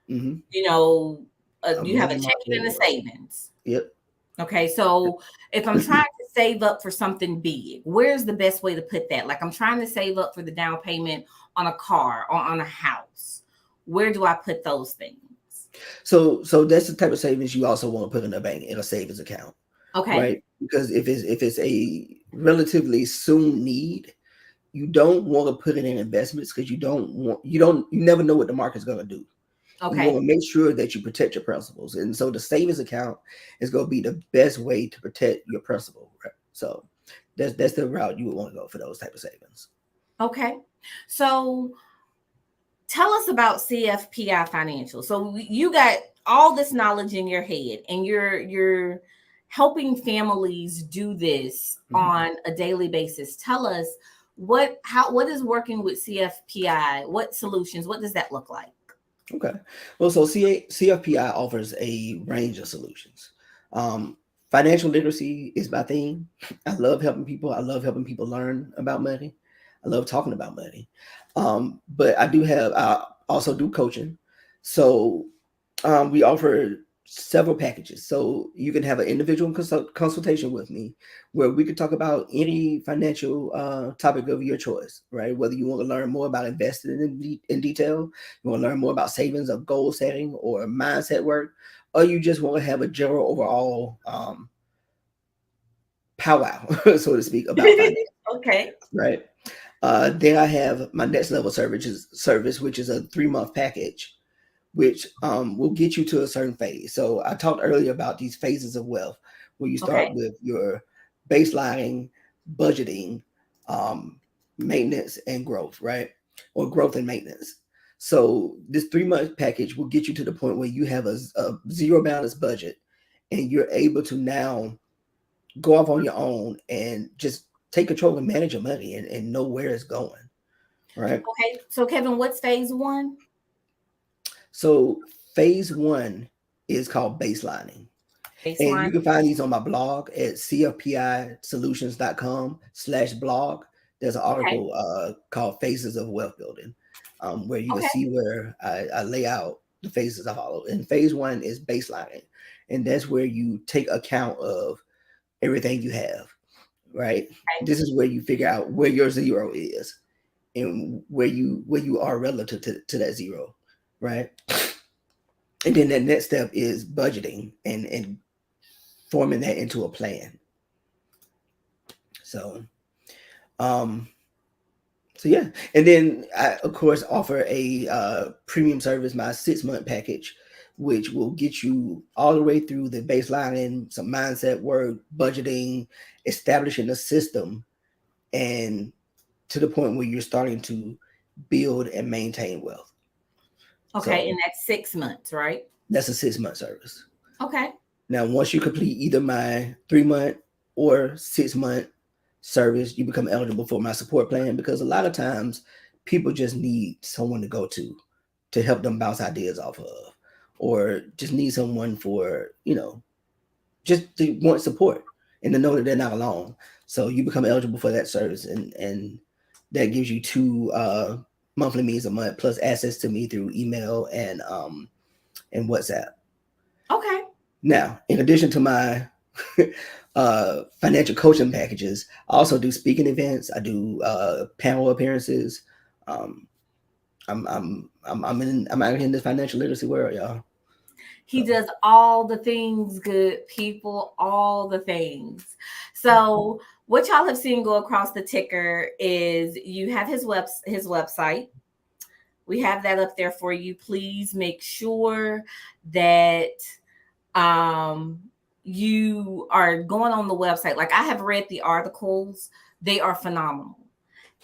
Hmm. You know, A you have a money checking and a market. savings. Yep. Okay. So if I'm trying to save up for something big, where's the best way to put that? Like I'm trying to save up for the down payment on a car or on a house. Where do I put those things? So that's the type of savings you also want to put in a bank in a savings account, Okay. right? Because if it's a relatively soon need, you don't want to put it in investments because you never know what the market's going to do. You Okay. want to make sure that you protect your principles, and so the savings account is going to be the best way to protect your principal. Right? So that's the route you would want to go for those type of savings. Okay. So tell us about CFPI Financial. So you got all this knowledge in your head, and you're helping families do this Mhm. on a daily basis. Tell us what is working with CFPI? What solutions? What does that look like? Okay. Well, so CFPI offers a range of solutions. Um, Financial literacy is my thing. I love helping people. I love helping people learn about money. I love talking about money. But I also do coaching. So we offer several packages. So you can have an individual consultation with me where we could talk about any financial topic of your choice, right? Whether you want to learn more about investing in detail, you want to learn more about savings or goal setting or mindset work, or you just want to have a general overall powwow, so to speak, about finance, Okay. right? Then I have my next level service, which is a 3 month package which will get you to a certain phase. So I talked earlier about these phases of wealth, where you start Okay. with your baselining, budgeting, um, maintenance, and growth, right? Or growth and maintenance. So this 3 month package will get you to the point where you have a zero balance budget, and you're able to now go off on your own and just take control and manage your money and know where it's going, right? Okay. So Kevin, what's phase one? So phase one is called baselining. And you Baseline. can find these on my blog at cfpisolutions.com/blog. There's an Okay. article called Phases of Wealth Building, where you can Okay. see where I lay out the phases I follow. And phase one is baselining. And that's where you take account of everything you have, right? Okay. This is where you figure out where your zero is and where you are relative to that zero, right? And then the next step is budgeting and forming that into a plan. So, um, so yeah, and then I of course offer a premium service, my 6 month package, which will get you all the way through the baselining, some mindset work, budgeting, establishing a system, and to the point where you're starting to build and maintain wealth. Okay, So and that's 6 months, right? that's a 6 month service. Okay. Now, once you complete either my 3 month or 6 month service, you become eligible for my support plan, because a lot of times people just need someone to go to help them bounce ideas off of, or just need someone for, just to want support and to know that they're not alone. So you become eligible for that service, and that gives you two monthly means a month plus access to me through email and WhatsApp. Okay. Now, in addition to my financial coaching packages, I also do speaking events. I do panel appearances. Um, I'm out here in this financial literacy world, y'all. He So does all the things, good people, all the things. So what y'all have seen go across the ticker is you have his website. We have that up there for you. Please make sure that um you are going on the website. Like, I have read the articles. They are phenomenal.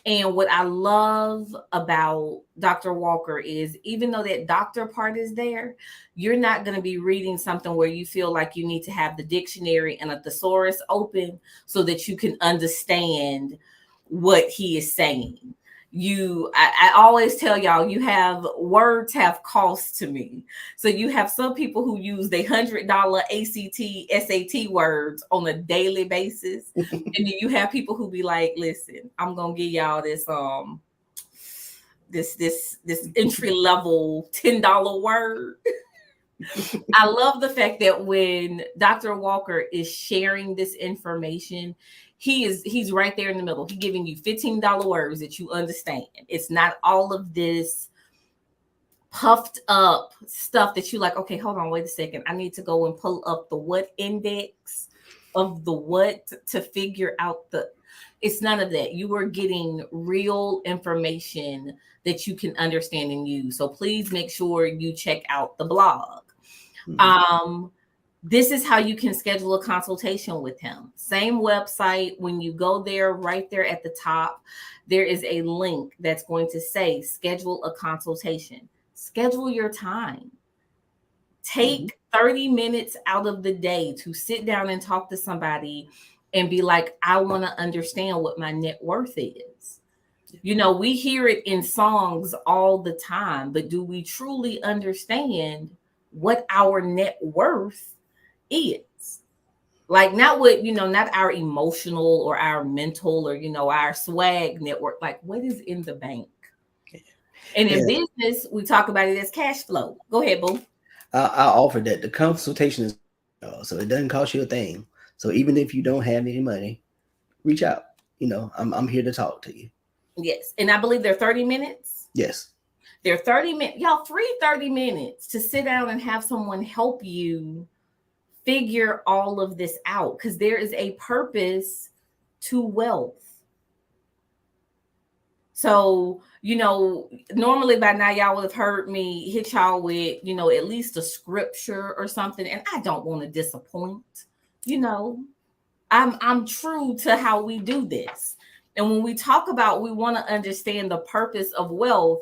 And what I love about Dr. Walker is, even though that doctor part is there, you're not going to be reading something where you feel like you need to have the dictionary and a thesaurus open so that you can understand what he is saying. I always tell y'all, you have words have cost to me. So you have some people who use the $100 ACT, SAT words on a daily basis. And then you have people who be like, listen, I'm gonna give y'all this entry level $10 word. I love the fact that when Dr. Walker is sharing this information, he's right there in the middle. He's giving you $15 words that you understand. It's not all of this puffed up stuff that you like, okay, hold on, wait a second. I need to go and pull up the what index of the what to figure out the. It's none of that. You are getting real information that you can understand and use. So please make sure you check out the blog. Um, this is how you can schedule a consultation with him. Same website. When you go there, right there at the top, there is a link that's going to say schedule a consultation. Schedule your time. Take 30 minutes out of the day to sit down and talk to somebody and be like, I want to understand what my net worth is. You know, we hear it in songs all the time, but do we truly understand what our net worth is? Like, not what, not our emotional or our mental or, our swag network. Like, what is in the bank? And in yeah, business, we talk about it as cash flow. Go ahead, boo. I offer that the consultation is so it doesn't cost you a thing. So even if you don't have any money, reach out. I'm here to talk to you. Yes. And I believe they're 30 minutes. Yes. They're 30 minutes. Y'all, free 30 minutes to sit down and have someone help you figure all of this out, because there is a purpose to wealth. So, normally by now y'all would have heard me hit y'all with, at least a scripture or something. And I don't want to disappoint. You know, I'm true to how we do this. And when we talk about, we want to understand the purpose of wealth.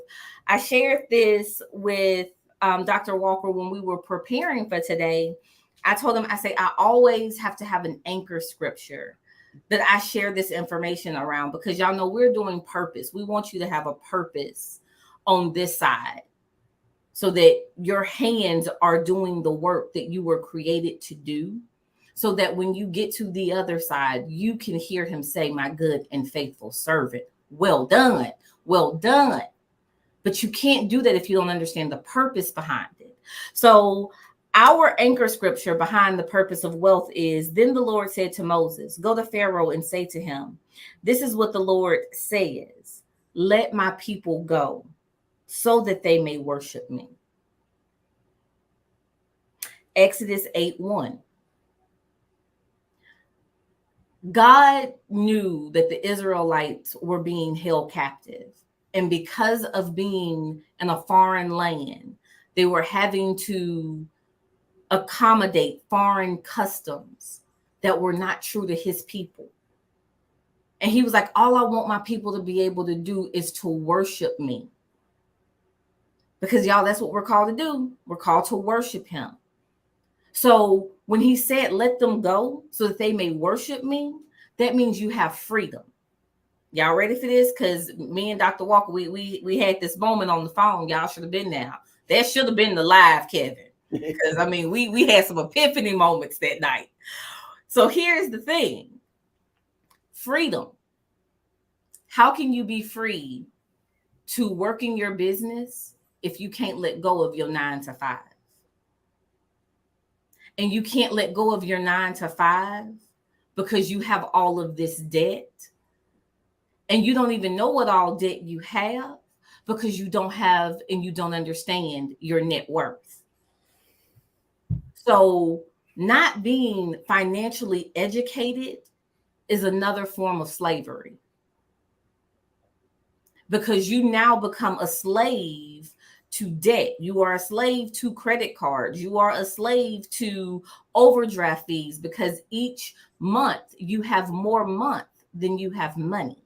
I shared this with Dr. Walker when we were preparing for today. I told him, I say, I always have to have an anchor scripture that I share this information around, because y'all know we're doing purpose. We want you to have a purpose on this side so that your hands are doing the work that you were created to do, so that when you get to the other side, you can hear him say, my good and faithful servant, well done, well done. But you can't do that if you don't understand the purpose behind it. So our anchor scripture behind the purpose of wealth is, then the Lord said to Moses, go to Pharaoh and say to him, this is what the Lord says, let my people go so that they may worship me. Exodus 8:1. God knew that the Israelites were being held captive. And because of being in a foreign land, They were having to accommodate foreign customs that were not true to his people. And he was like, all I want my people to be able to do is to worship me. Because y'all, that's what we're called to do. We're called to worship him. So when he said, let them go so that they may worship me, that means you have freedom. Y'all ready for this? Because me and Dr. Walker, we had this moment on the phone. Y'all should have been there. That should have been the live, Kevin. Because I mean, we had some epiphany moments that night. So here's the thing. Freedom. How can you be free to work in your business if you can't let go of your 9 to 5? And you can't let go of your 9 to 5 because you have all of this debt. And you don't even know what all debt you have because you don't have and you don't understand your net worth. So, not being financially educated is another form of slavery because you now become a slave to debt. You are a slave to credit cards. You are a slave to overdraft fees because each month you have more month than you have money.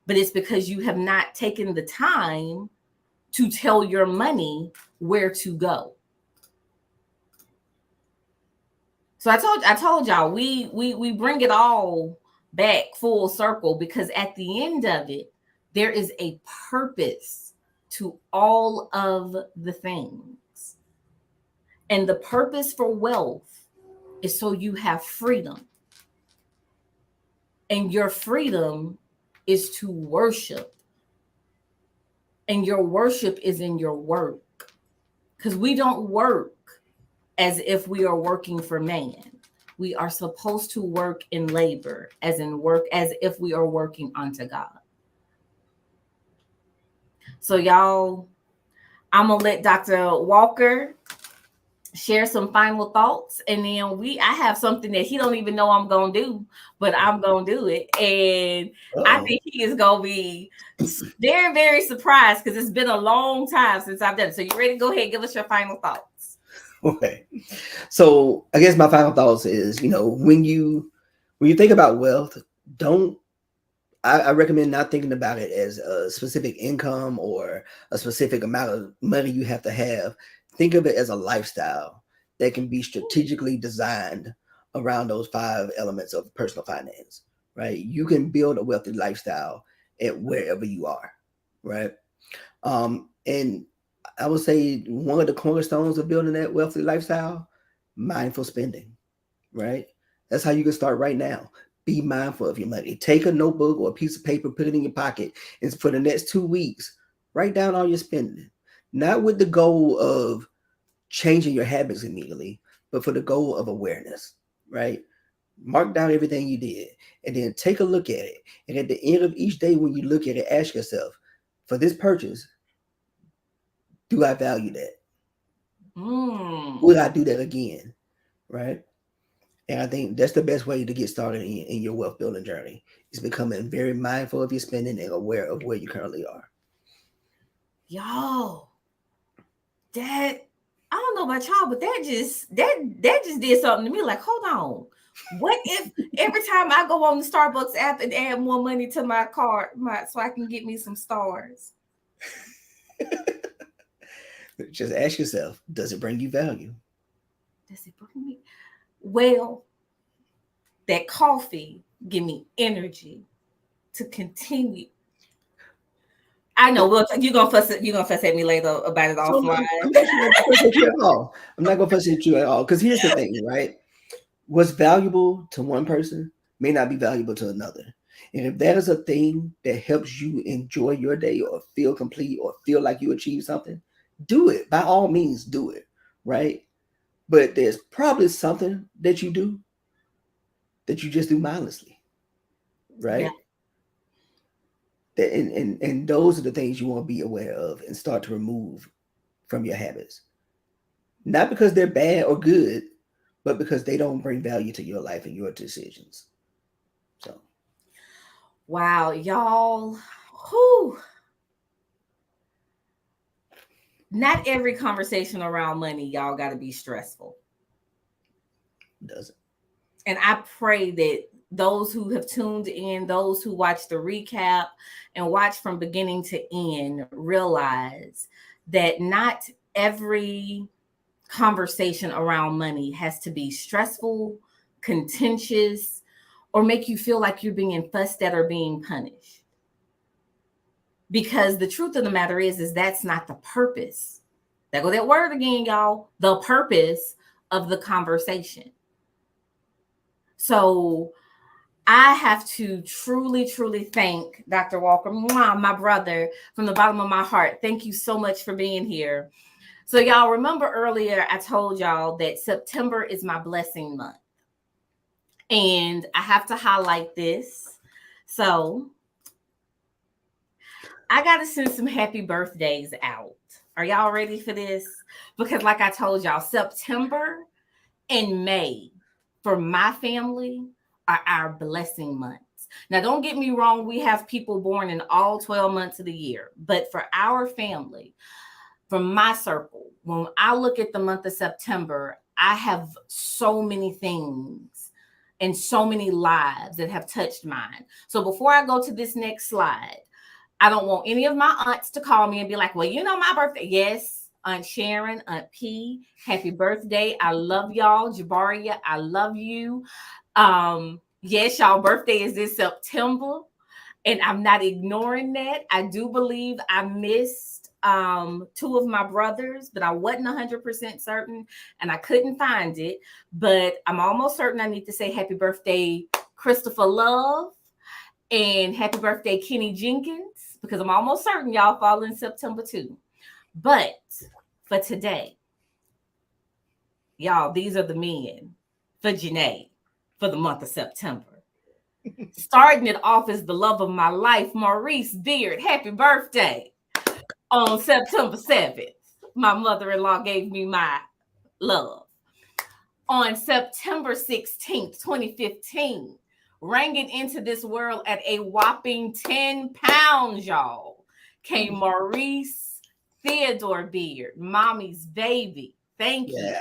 But it's because you have not taken the time to tell your money where to go. So I told y'all we bring it all back full circle because at the end of it, there is a purpose to all of the things. And the purpose for wealth is so you have freedom. And your freedom is to worship. And your worship is in your work. Because we don't work as if we are working for man. We are supposed to work in labor, as in work, as if we are working unto God. So, y'all, I'm going to let Dr. Walker share some final thoughts. And then I have something that he don't even know I'm going to do, but I'm going to do it. And I think he is going to be very, very surprised because it's been a long time since I've done it. So you ready to go ahead and give us your final thoughts? Okay. So I guess my final thoughts is, when you think about wealth, I recommend not thinking about it as a specific income or a specific amount of money you have to have. Think of it as a lifestyle that can be strategically designed around those 5 elements of personal finance, right? You can build a wealthy lifestyle at wherever you are, right? And I would say one of the cornerstones of building that wealthy lifestyle, mindful spending, right? That's how you can start right now. Be mindful of your money. Take a notebook or a piece of paper, put it in your pocket, and for the next 2 weeks, write down all your spending. Not with the goal of changing your habits immediately, but for the goal of awareness, right? Mark down everything you did and then take a look at it. And at the end of each day, when you look at it, ask yourself, for this purchase, do I value that? Would I do that again? Right? And I think that's the best way to get started in your wealth building journey is becoming very mindful of your spending and aware of where you currently are. Y'all, that I don't know about y'all, but that just did something to me. Like, hold on. What if every time I go on the Starbucks app and add more money to my card, so I can get me some stars? Just ask yourself, does it bring you value? Does it bring me? Well, that coffee give me energy to continue. I know. Well, you're gonna fuss at me later about it So offline. I'm actually not gonna fuss at you at all. I'm not gonna fuss at you at all. Because here's the thing, right? What's valuable to one person may not be valuable to another. And if that is a thing that helps you enjoy your day or feel complete or feel like you achieved something, do it. By all means, do it. Right? But there's probably something that you do that you just do mindlessly. Yeah. Right? And those are the things you want to be aware of and start to remove from your habits. Not because they're bad or good, but because they don't bring value to your life and your decisions. So, Wow, y'all. Whew. not every conversation around money, y'all, got to be stressful. Doesn't. And I pray that those who have tuned in, those who watch the recap and watch from beginning to end, realize that not every conversation around money has to be stressful, contentious, or make you feel like you're being fussed at or being punished. Because the truth of the matter is that's not the purpose. There go that word again, y'all. The purpose of the conversation. So I have to truly, truly thank Dr. Walker, my brother, from the bottom of my heart. Thank you so much for being here. So y'all remember earlier I told y'all that September is my blessing month. And I have to highlight this. So I got to send some happy birthdays out. Are y'all ready for this? Because like I told y'all, September and May for my family are our blessing months. Now, don't get me wrong. We have people born in all 12 months of the year. But for our family, from my circle, when I look at the month of September, I have so many things and so many lives that have touched mine. So before I go to this next slide, I don't want any of my aunts to call me and be like, well, you know my birthday. Yes, Aunt Sharon, Aunt P, happy birthday. I love y'all. Jabaria, I love you. Yes, y'all birthday is this September. And I'm not ignoring that. I do believe I missed two of my brothers, but I wasn't 100% certain and I couldn't find it. But I'm almost certain I need to say happy birthday, Christopher Love, and happy birthday, Kenny Jenkins, because I'm almost certain y'all fall in September too. But for today, y'all, these are the men for Janae for the month of September. Starting it off as the love of my life, Maurice Beard. Happy birthday on September 7th. My mother-in-law gave me my love. On September 16th, 2015, ringing into this world at a whopping 10 pounds, y'all, came Maurice Theodore Beard, mommy's baby. Thank you.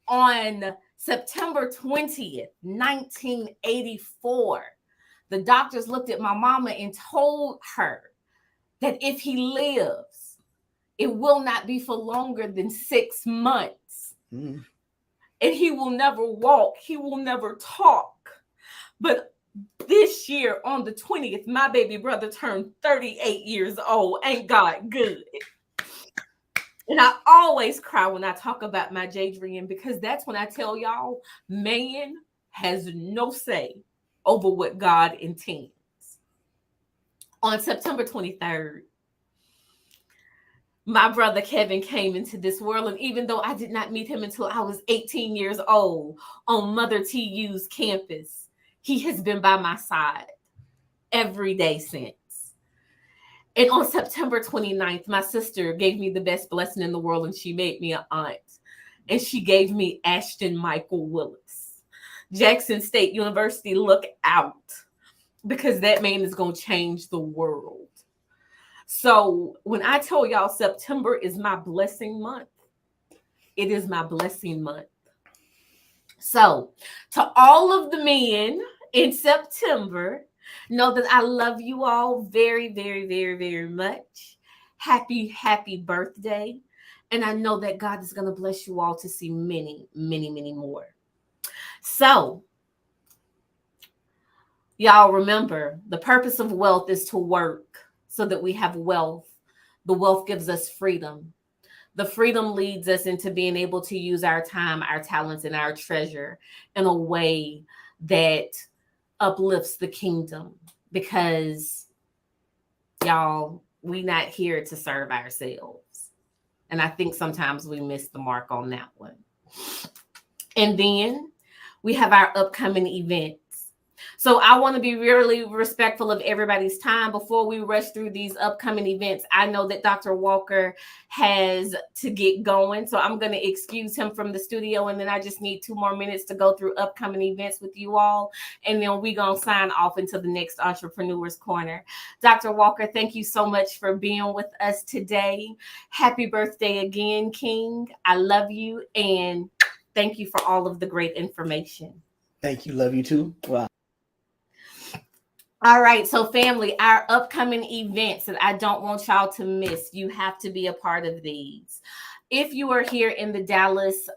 On September 20th, 1984, the doctors looked at my mama and told her that if he lives, it will not be for longer than 6 months. And he will never walk. He will never talk. But this year on the 20th, my baby brother turned 38 years old. Ain't God good? And I always cry when I talk about my Jadrian, because that's when I tell y'all, man has no say over what God intends. On September 23rd, my brother Kevin came into this world. And even though I did not meet him until I was 18 years old on Mother TU's campus, he has been by my side every day since. And on September 29th, my sister gave me the best blessing in the world, and she made me an aunt. And she gave me Ashton Michael Willis. Jackson State University, look out, because that man is going to change the world. So when I tell y'all September is my blessing month, it is my blessing month. So to all of the men in September, know that I love you all very, very, very, very much. Happy, happy birthday. And I know that God is going to bless you all to see many, many, many more. So, y'all remember, the purpose of wealth is to work so that we have wealth. The wealth gives us freedom. The freedom leads us into being able to use our time, our talents, and our treasure in a way that uplifts the kingdom, because y'all, we not here to serve ourselves. And I think sometimes we miss the mark on that one. And then we have our upcoming events. So I want to be really respectful of everybody's time before we rush through these upcoming events. I know that Dr. Walker has to get going, so I'm going to excuse him from the studio, and then I just need 2 more minutes to go through upcoming events with you all, and then we're going to sign off into the next Entrepreneur's Corner. Dr. Walker, thank you so much for being with us today. Happy birthday again, King. I love you, and thank you for all of the great information. Thank you. Love you too. Wow. All right, so family, our upcoming events that I don't want y'all to miss, you have to be a part of these. If you are here in the Dallas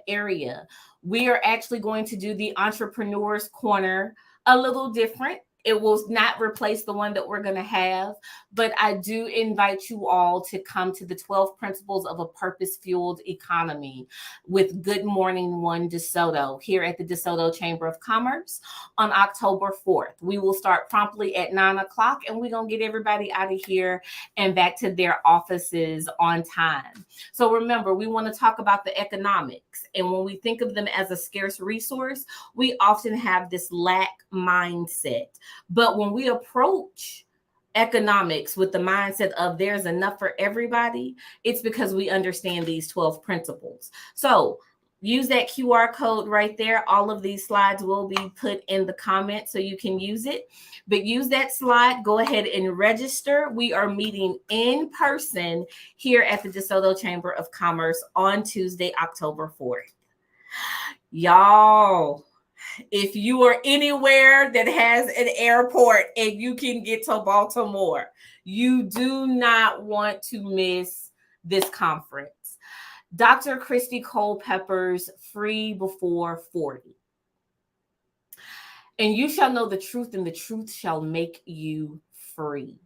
area, we are actually going to do the Entrepreneurs Corner a little different. It will not replace the one that we're going to have, but I do invite you all to come to the 12 Principles of a Purpose-Fueled Economy with Good Morning One DeSoto here at the DeSoto Chamber of Commerce on October 4th. We will start promptly at 9 o'clock, and we're going to get everybody out of here and back to their offices on time. So remember, we want to talk about the economics. And when we think of them as a scarce resource, we often have this lack mindset. But when we approach economics with the mindset of there's enough for everybody, it's because we understand these 12 principles. So use that QR code right there. All of these slides will be put in the comments so you can use it. But use that slide. Go ahead and register. We are meeting in person here at the DeSoto Chamber of Commerce on Tuesday, October 4th. Y'all, if you are anywhere that has an airport and you can get to Baltimore, you do not want to miss this conference. Dr. Christy Culpepper's Free Before 40. And you shall know the truth, and the truth shall make you free.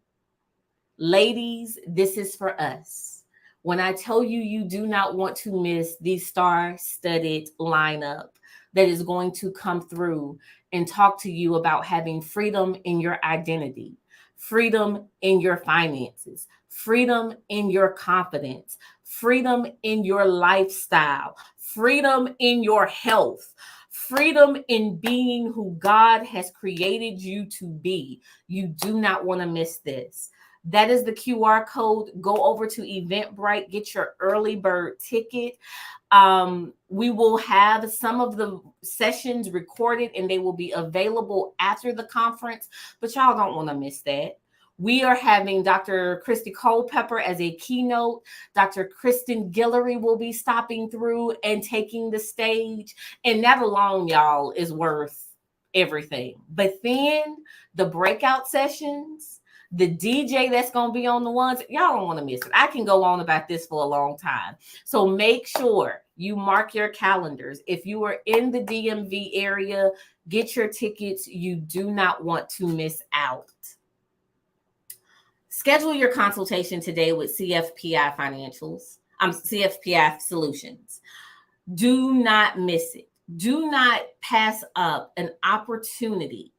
Ladies, this is for us. When I tell you, you do not want to miss the star-studded lineup that is going to come through and talk to you about having freedom in your identity, freedom in your finances, freedom in your confidence, freedom in your lifestyle, freedom in your health, freedom in being who God has created you to be. You do not want to miss this. That is the QR code. Go over to Eventbrite, get your early bird ticket. We will have some of the sessions recorded and they will be available after the conference, but y'all don't want to miss that. We are having Dr. Christy Culpepper as a keynote. Dr. Kristen Guillory will be stopping through and taking the stage. And that alone, y'all, is worth everything. But then the breakout sessions, the DJ that's going to be on the ones, y'all don't want to miss it. I can go on about this for a long time. So make sure you mark your calendars. If you are in the DMV area, get your tickets. You do not want to miss out. Schedule your consultation today with CFPI CFPI Solutions. Do not miss it. Do not pass up an opportunity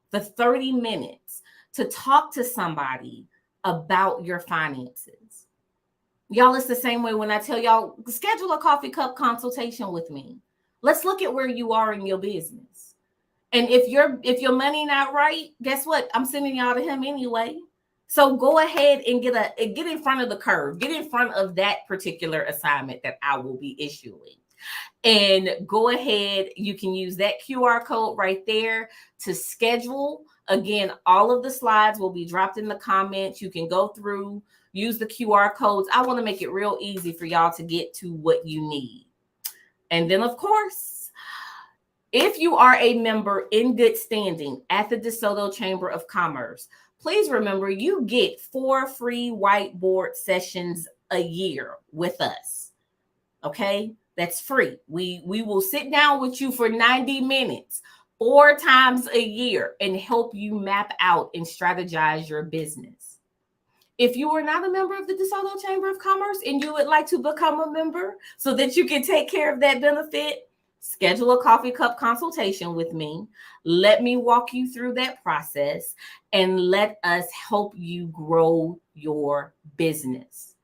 for 30 minutes to talk to somebody about your finances. Y'all, it's the same way when I tell y'all, schedule a coffee cup consultation with me. Let's look at where you are in your business. And if your money not right, guess what? I'm sending y'all to him anyway. So go ahead and get in front of the curve. Get in front of that particular assignment that I will be issuing. And go ahead, you can use that QR code right there to schedule. Again, all of the slides will be dropped in the comments. You can go through, use the QR codes. I want to make it real easy for y'all to get to what you need. And then, of course, if you are a member in good standing at the DeSoto Chamber of Commerce, please remember you get 4 free whiteboard sessions a year with us. Okay? That's free. We will sit down with you for 90 minutes, 4 times a year, and help you map out and strategize your business. If you are not a member of the DeSoto Chamber of Commerce and you would like to become a member so that you can take care of that benefit, schedule a coffee cup consultation with me. Let me walk you through that process and let us help you grow your business.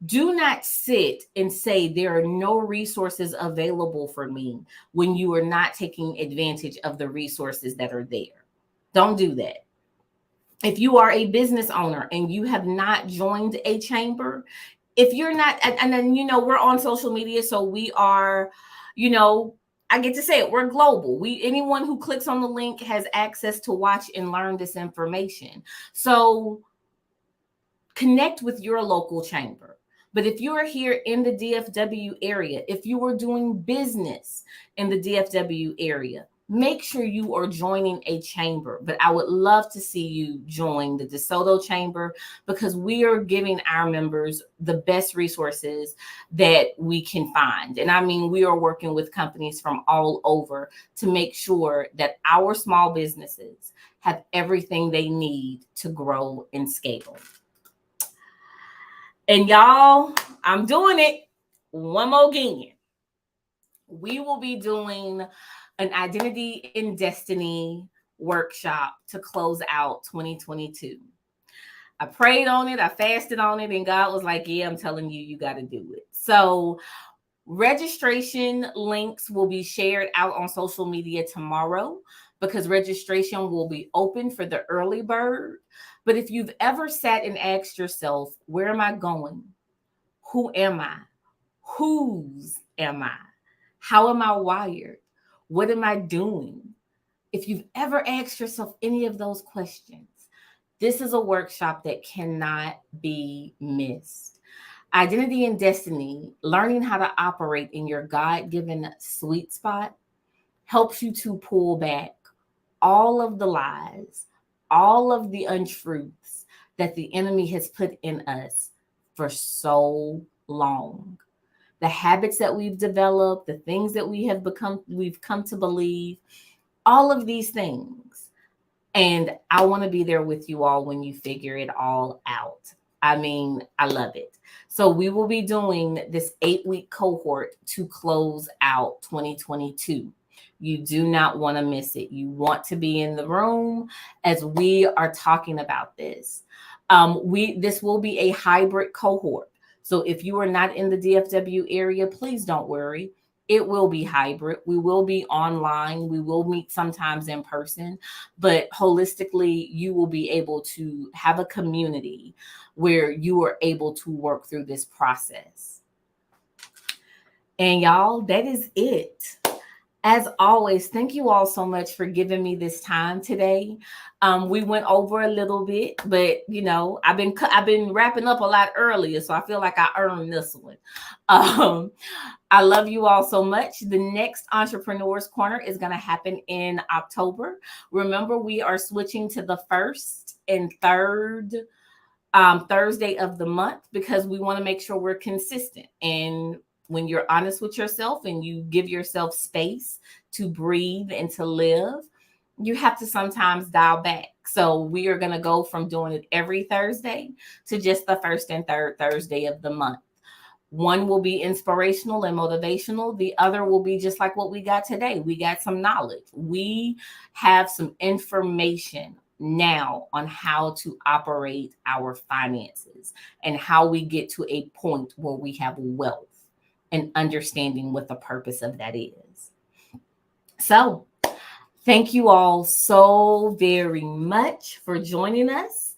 Do not sit and say there are no resources available for me when you are not taking advantage of the resources that are there. Don't do that. If you are a business owner and you have not joined a chamber, if you're not, and then, we're on social media, so we are, you know, I get to say it, we're global. Anyone who clicks on the link has access to watch and learn this information. So connect with your local chamber. But if you are here in the DFW area, if you are doing business in the DFW area, make sure you are joining a chamber. But I would love to see you join the DeSoto Chamber, because we are giving our members the best resources that we can find. And I mean, we are working with companies from all over to make sure that our small businesses have everything they need to grow and scale. And y'all, I'm doing it one more again. We will be doing an Identity in Destiny workshop to close out 2022. I prayed on it, I fasted on it, and God was like, yeah, I'm telling you, you got to do it. So registration links will be shared out on social media tomorrow, because registration will be open for the early bird. But if you've ever sat and asked yourself, where am I going? Who am I? Whose am I? How am I wired? What am I doing? If you've ever asked yourself any of those questions, this is a workshop that cannot be missed. Identity and Destiny, learning how to operate in your God-given sweet spot, helps you to pull back all of the lies, all of the untruths that the enemy has put in us for so long. The habits that we've developed, the things that we've come to believe, all of these things. And I want to be there with you all when you figure it all out. I mean, I love it. So we will be doing this 8-week cohort to close out 2022. You do not want to miss it. You want to be in the room as we are talking about this. This will be a hybrid cohort. So if you are not in the DFW area, please don't worry. It will be hybrid. We will be online. We will meet sometimes in person, but holistically, you will be able to have a community where you are able to work through this process. And y'all, that is it. As always, thank you all so much for giving me this time today. We went over a little bit, but I've been wrapping up a lot earlier, so I feel like I earned this one. I love you all so much. The next Entrepreneurs Corner is going to happen in October. Remember, we are switching to the first and third Thursday of the month, because we want to make sure we're consistent. And when you're honest with yourself and you give yourself space to breathe and to live, you have to sometimes dial back. So we are going to go from doing it every Thursday to just the first and third Thursday of the month. One will be inspirational and motivational. The other will be just like what we got today. We got some knowledge. We have some information now on how to operate our finances and how we get to a point where we have wealth and understanding what the purpose of that is. So, thank you all so very much for joining us.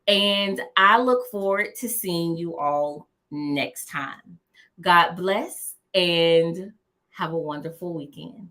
And I look forward to seeing you all next time. God bless and have a wonderful weekend.